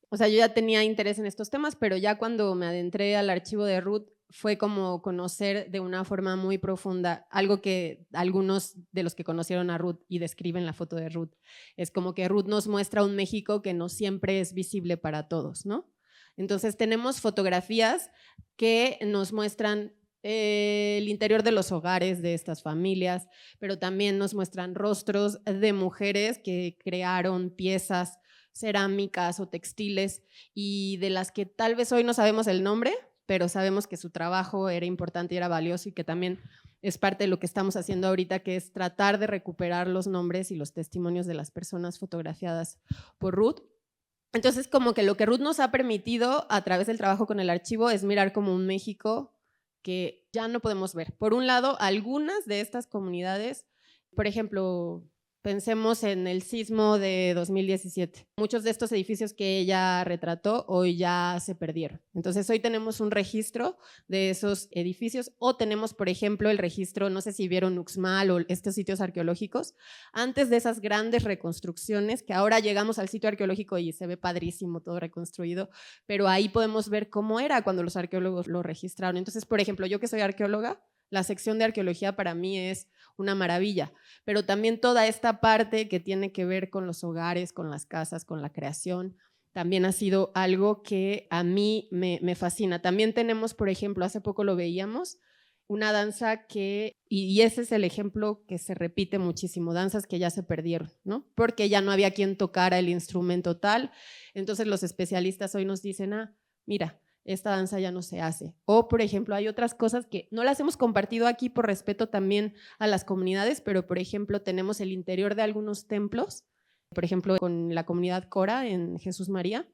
Speaker 3: o sea, yo ya tenía interés en estos temas, pero ya cuando me adentré al archivo de Ruth fue como conocer de una forma muy profunda algo que algunos de los que conocieron a Ruth y describen la foto de Ruth. Es como que Ruth nos muestra un México que no siempre es visible para todos, ¿no? Entonces tenemos fotografías que nos muestran el interior de los hogares de estas familias, pero también nos muestran rostros de mujeres que crearon piezas cerámicas o textiles y de las que tal vez hoy no sabemos el nombre, pero sabemos que su trabajo era importante y era valioso y que también es parte de lo que estamos haciendo ahorita, que es tratar de recuperar los nombres y los testimonios de las personas fotografiadas por Ruth. Entonces, como que lo que Ruth nos ha permitido a través del trabajo con el archivo es mirar como un México que ya no podemos ver. Por un lado, algunas de estas comunidades, por ejemplo, pensemos en el sismo de 2017. Muchos de estos edificios que ella retrató hoy ya se perdieron. Entonces hoy tenemos un registro de esos edificios o tenemos, por ejemplo, el registro, no sé si vieron Uxmal o estos sitios arqueológicos, antes de esas grandes reconstrucciones, que ahora llegamos al sitio arqueológico y se ve padrísimo, todo reconstruido, pero ahí podemos ver cómo era cuando los arqueólogos lo registraron. Entonces, por ejemplo, yo que soy arqueóloga, la sección de arqueología para mí es una maravilla, pero también toda esta parte que tiene que ver con los hogares, con las casas, con la creación, también ha sido algo que a mí me fascina. También tenemos, por ejemplo, hace poco lo veíamos, una danza y ese es el ejemplo que se repite muchísimo, danzas que ya se perdieron, ¿no? Porque ya no había quien tocara el instrumento tal, entonces los especialistas hoy nos dicen, mira, esta danza ya no se hace. O, por ejemplo, hay otras cosas que no las hemos compartido aquí por respeto también a las comunidades, pero, por ejemplo, tenemos el interior de algunos templos, por ejemplo, con la comunidad Cora en Jesús María,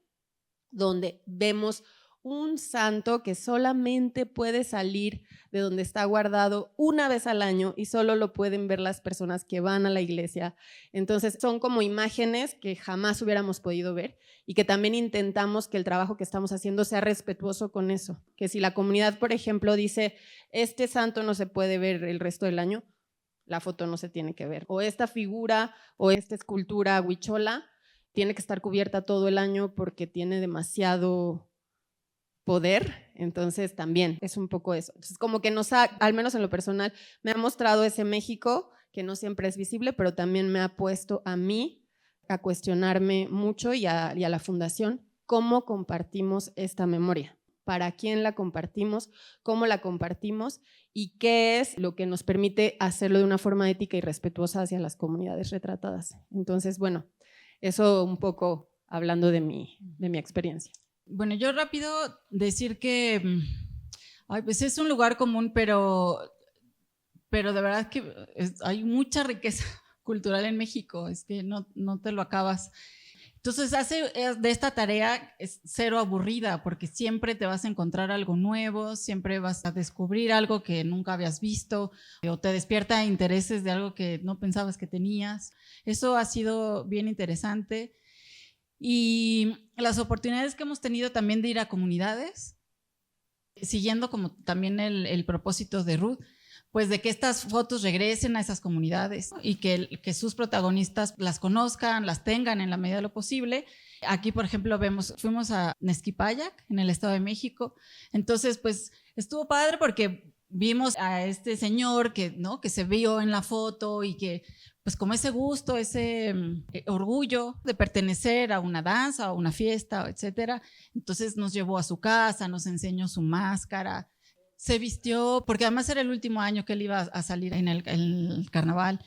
Speaker 3: donde vemos un santo que solamente puede salir de donde está guardado una vez al año y solo lo pueden ver las personas que van a la iglesia. Entonces son como imágenes que jamás hubiéramos podido ver y que también intentamos que el trabajo que estamos haciendo sea respetuoso con eso. Que si la comunidad, por ejemplo, dice, este santo no se puede ver el resto del año, la foto no se tiene que ver. O esta figura o esta escultura huichola tiene que estar cubierta todo el año porque tiene demasiado poder, entonces también es un poco eso. Entonces como que al menos en lo personal, me ha mostrado ese México que no siempre es visible, pero también me ha puesto a mí a cuestionarme mucho y a la fundación cómo compartimos esta memoria, para quién la compartimos, cómo la compartimos y qué es lo que nos permite hacerlo de una forma ética y respetuosa hacia las comunidades retratadas. Entonces, bueno, eso un poco hablando de mi experiencia.
Speaker 2: Bueno, yo rápido decir que pues es un lugar común, pero de verdad que hay mucha riqueza cultural en México, es que no te lo acabas. Entonces hace de esta tarea es cero aburrida porque siempre te vas a encontrar algo nuevo, siempre vas a descubrir algo que nunca habías visto o te despierta intereses de algo que no pensabas que tenías. Eso ha sido bien interesante. Y las oportunidades que hemos tenido también de ir a comunidades, siguiendo como también el propósito de Ruth, pues de que estas fotos regresen a esas comunidades y que sus protagonistas las conozcan, las tengan en la medida de lo posible. Aquí, por ejemplo, fuimos a Nezquipayac, en el Estado de México. Entonces, pues estuvo padre porque vimos a este señor que se vio en la foto y que pues como ese gusto, ese orgullo de pertenecer a una danza o una fiesta, etcétera. Entonces nos llevó a su casa, nos enseñó su máscara, se vistió, porque además era el último año que él iba a salir en el carnaval.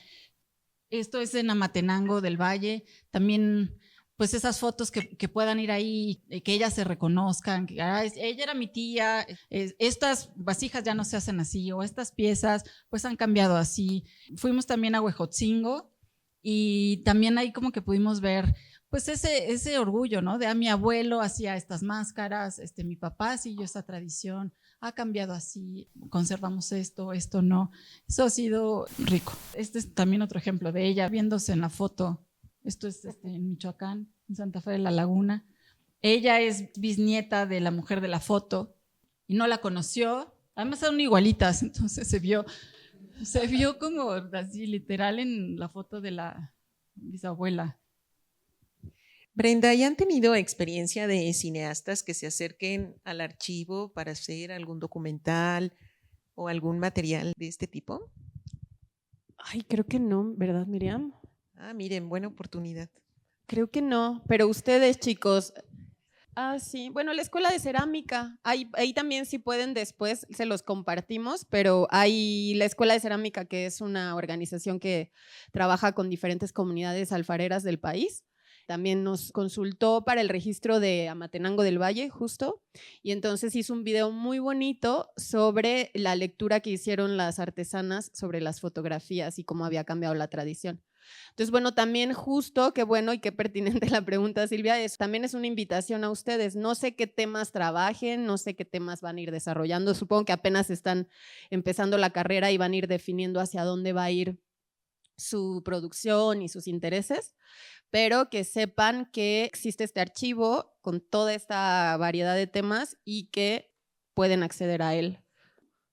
Speaker 2: Esto es en Amatenango del Valle, también pues esas fotos que puedan ir ahí, que ellas se reconozcan, que ella era mi tía, estas vasijas ya no se hacen así, o estas piezas pues han cambiado así. Fuimos también a Huejotzingo y también ahí como que pudimos ver pues ese orgullo, ¿no? De mi abuelo hacía estas máscaras, mi papá siguió esta tradición, ha cambiado así, conservamos esto no. Eso ha sido rico. Este es también otro ejemplo de ella viéndose en la foto. Esto es en Michoacán, en Santa Fe de la Laguna. Ella es bisnieta de la mujer de la foto y no la conoció. Además son igualitas, entonces se vio como así literal en la foto de la bisabuela.
Speaker 1: Brenda, ¿y han tenido experiencia de cineastas que se acerquen al archivo para hacer algún documental o algún material de este tipo?
Speaker 3: Ay, creo que no, ¿verdad, Miriam?
Speaker 1: Miren, buena oportunidad.
Speaker 3: Creo que no, pero ustedes, chicos. Sí, bueno, la escuela de cerámica, ahí también si pueden después se los compartimos, pero hay la escuela de cerámica que es una organización que trabaja con diferentes comunidades alfareras del país. También nos consultó para el registro de Amatenango del Valle, justo, y entonces hizo un video muy bonito sobre la lectura que hicieron las artesanas sobre las fotografías y cómo había cambiado la tradición. Entonces, bueno, también justo, qué bueno y qué pertinente la pregunta, Silvia, también es una invitación a ustedes. No sé qué temas trabajen, no sé qué temas van a ir desarrollando. Supongo que apenas están empezando la carrera y van a ir definiendo hacia dónde va a ir su producción y sus intereses, pero que sepan que existe este archivo con toda esta variedad de temas y que pueden acceder a él.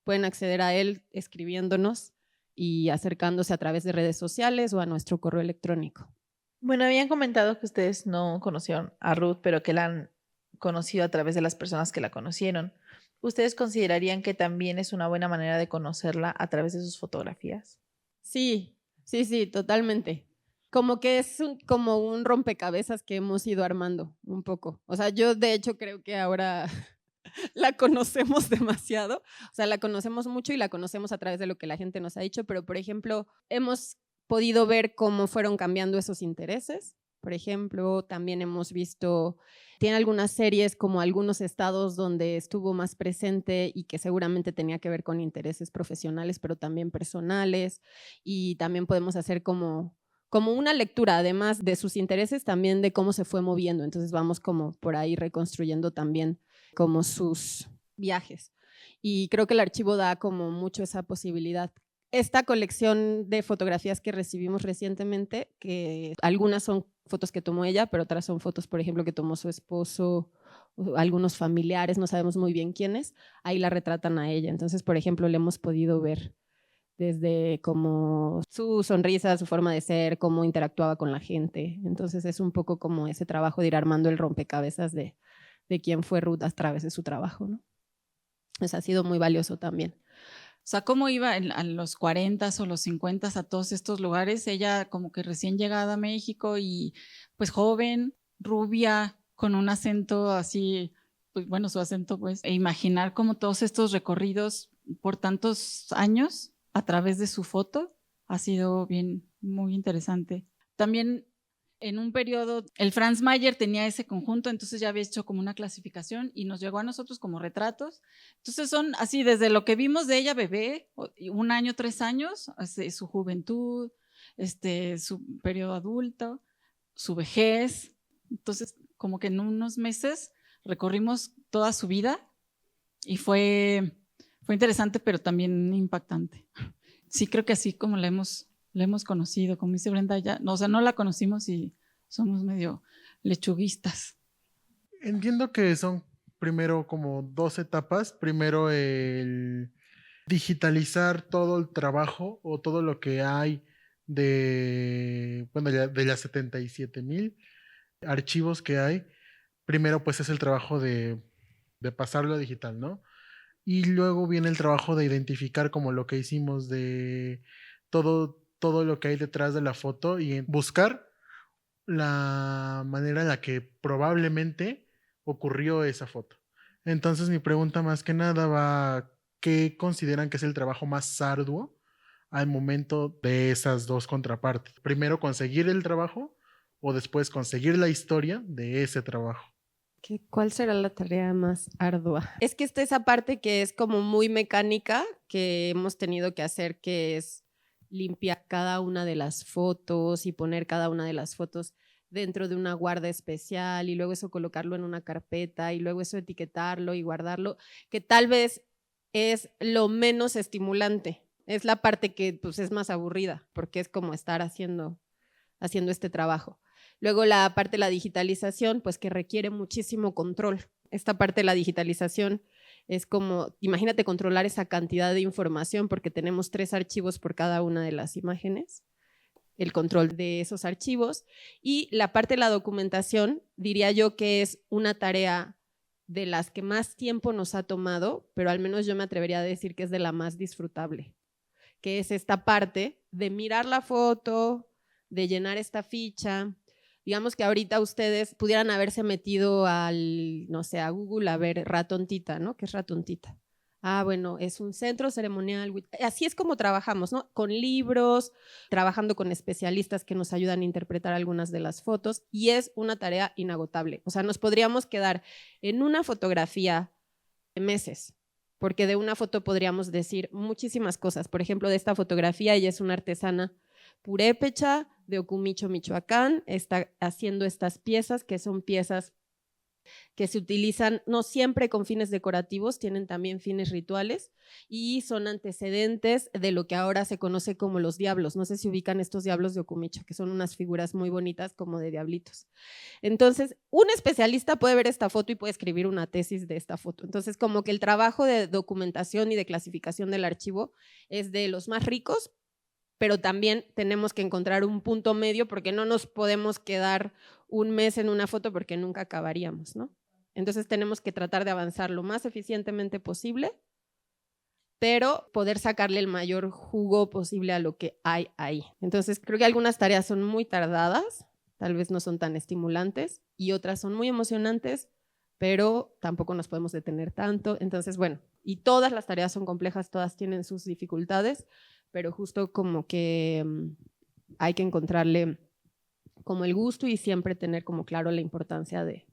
Speaker 3: Pueden acceder a él escribiéndonos y acercándose a través de redes sociales o a nuestro correo electrónico.
Speaker 9: Bueno, habían comentado que ustedes no conocieron a Ruth, pero que la han conocido a través de las personas que la conocieron. ¿Ustedes considerarían que también es una buena manera de conocerla a través de sus fotografías?
Speaker 3: Sí, totalmente. Como que es como un rompecabezas que hemos ido armando un poco. O sea, yo de hecho creo que ahora la conocemos demasiado, o sea, la conocemos mucho y la conocemos a través de lo que la gente nos ha dicho, pero por ejemplo, hemos podido ver cómo fueron cambiando esos intereses. Por ejemplo, también hemos visto, tiene algunas series como algunos estados donde estuvo más presente y que seguramente tenía que ver con intereses profesionales, pero también personales, y también podemos hacer como una lectura, además de sus intereses, también de cómo se fue moviendo. Entonces vamos como por ahí reconstruyendo también como sus viajes. Y creo que el archivo da como mucho esa posibilidad. Esta colección de fotografías que recibimos recientemente, que algunas son fotos que tomó ella, pero otras son fotos, por ejemplo, que tomó su esposo, algunos familiares, no sabemos muy bien quiénes, ahí la retratan a ella. Entonces, por ejemplo, le hemos podido ver desde como su sonrisa, su forma de ser, cómo interactuaba con la gente. Entonces es un poco como ese trabajo de ir armando el rompecabezas de quién fue Ruth a través de su trabajo, ¿no? Pues ha sido muy valioso también.
Speaker 2: O sea, cómo iba a los 40s o los 50s a todos estos lugares, ella como que recién llegada a México y pues joven, rubia, con un acento así, pues bueno, su acento pues, e imaginar como todos estos recorridos por tantos años a través de su foto ha sido bien, muy interesante. También en un periodo, el Franz Mayer tenía ese conjunto, entonces ya había hecho como una clasificación y nos llegó a nosotros como retratos. Entonces son así, desde lo que vimos de ella bebé, 1 año, 3 años, su juventud, su periodo adulto, su vejez. Entonces, como que en unos meses recorrimos toda su vida y fue interesante, pero también impactante. Sí, creo que así como la hemos conocido, como dice Brenda, ya, no, o sea, no la conocimos y somos medio lechuguistas.
Speaker 10: Entiendo que son primero como 2 etapas. Primero el digitalizar todo el trabajo o todo lo que hay de las 77,000 archivos que hay. Primero pues es el trabajo de pasarlo a digital, ¿no? Y luego viene el trabajo de identificar como lo que hicimos de todo lo que hay detrás de la foto y buscar la manera en la que probablemente ocurrió esa foto. Entonces mi pregunta más que nada va, ¿qué consideran que es el trabajo más arduo al momento de esas dos contrapartes? Primero conseguir el trabajo o después conseguir la historia de ese trabajo.
Speaker 3: ¿Cuál será la tarea más ardua? Es que está esa parte que es como muy mecánica que hemos tenido que hacer, que es limpiar cada una de las fotos y poner cada una de las fotos dentro de una guarda especial y luego eso colocarlo en una carpeta y luego eso etiquetarlo y guardarlo, que tal vez es lo menos estimulante. Es la parte que pues, es más aburrida porque es como estar haciendo este trabajo. Luego la parte de la digitalización, pues que requiere muchísimo control. Esta parte de la digitalización es como, imagínate controlar esa cantidad de información porque tenemos 3 archivos por cada una de las imágenes, el control de esos archivos. Y la parte de la documentación, diría yo que es una tarea de las que más tiempo nos ha tomado, pero al menos yo me atrevería a decir que es de la más disfrutable, que es esta parte de mirar la foto, de llenar esta ficha. Digamos que ahorita ustedes pudieran haberse metido no sé, a Google a ver Ratontita, ¿no? ¿Qué es Ratontita? Bueno, es un centro ceremonial. Así es como trabajamos, ¿no? Con libros, trabajando con especialistas que nos ayudan a interpretar algunas de las fotos y es una tarea inagotable. O sea, nos podríamos quedar en una fotografía meses, porque de una foto podríamos decir muchísimas cosas. Por ejemplo, de esta fotografía, ella es una artesana purépecha de Ocumicho, Michoacán, está haciendo estas piezas que son piezas que se utilizan no siempre con fines decorativos, tienen también fines rituales y son antecedentes de lo que ahora se conoce como los diablos. No sé si ubican estos diablos de Ocumicho, que son unas figuras muy bonitas como de diablitos. Entonces, un especialista puede ver esta foto y puede escribir una tesis de esta foto. Entonces, como que el trabajo de documentación y de clasificación del archivo es de los más ricos, pero también tenemos que encontrar un punto medio porque no nos podemos quedar un mes en una foto porque nunca acabaríamos, ¿no? Entonces tenemos que tratar de avanzar lo más eficientemente posible, pero poder sacarle el mayor jugo posible a lo que hay ahí. Entonces creo que algunas tareas son muy tardadas, tal vez no son tan estimulantes, y otras son muy emocionantes, pero tampoco nos podemos detener tanto. Entonces, bueno, y todas las tareas son complejas, todas tienen sus dificultades, pero justo como que hay que encontrarle como el gusto y siempre tener como claro la importancia de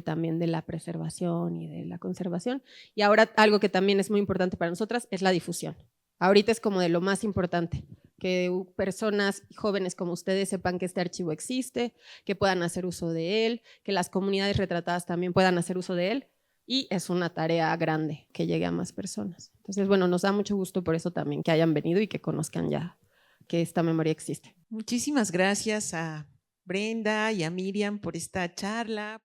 Speaker 3: también de la preservación y de la conservación. Y ahora algo que también es muy importante para nosotras es la difusión. Ahorita es como de lo más importante, que personas jóvenes como ustedes sepan que este archivo existe, que puedan hacer uso de él, que las comunidades retratadas también puedan hacer uso de él, y es una tarea grande que llegue a más personas. Entonces, bueno, nos da mucho gusto por eso también que hayan venido y que conozcan ya que esta memoria existe.
Speaker 1: Muchísimas gracias a Brenda y a Miriam por esta charla.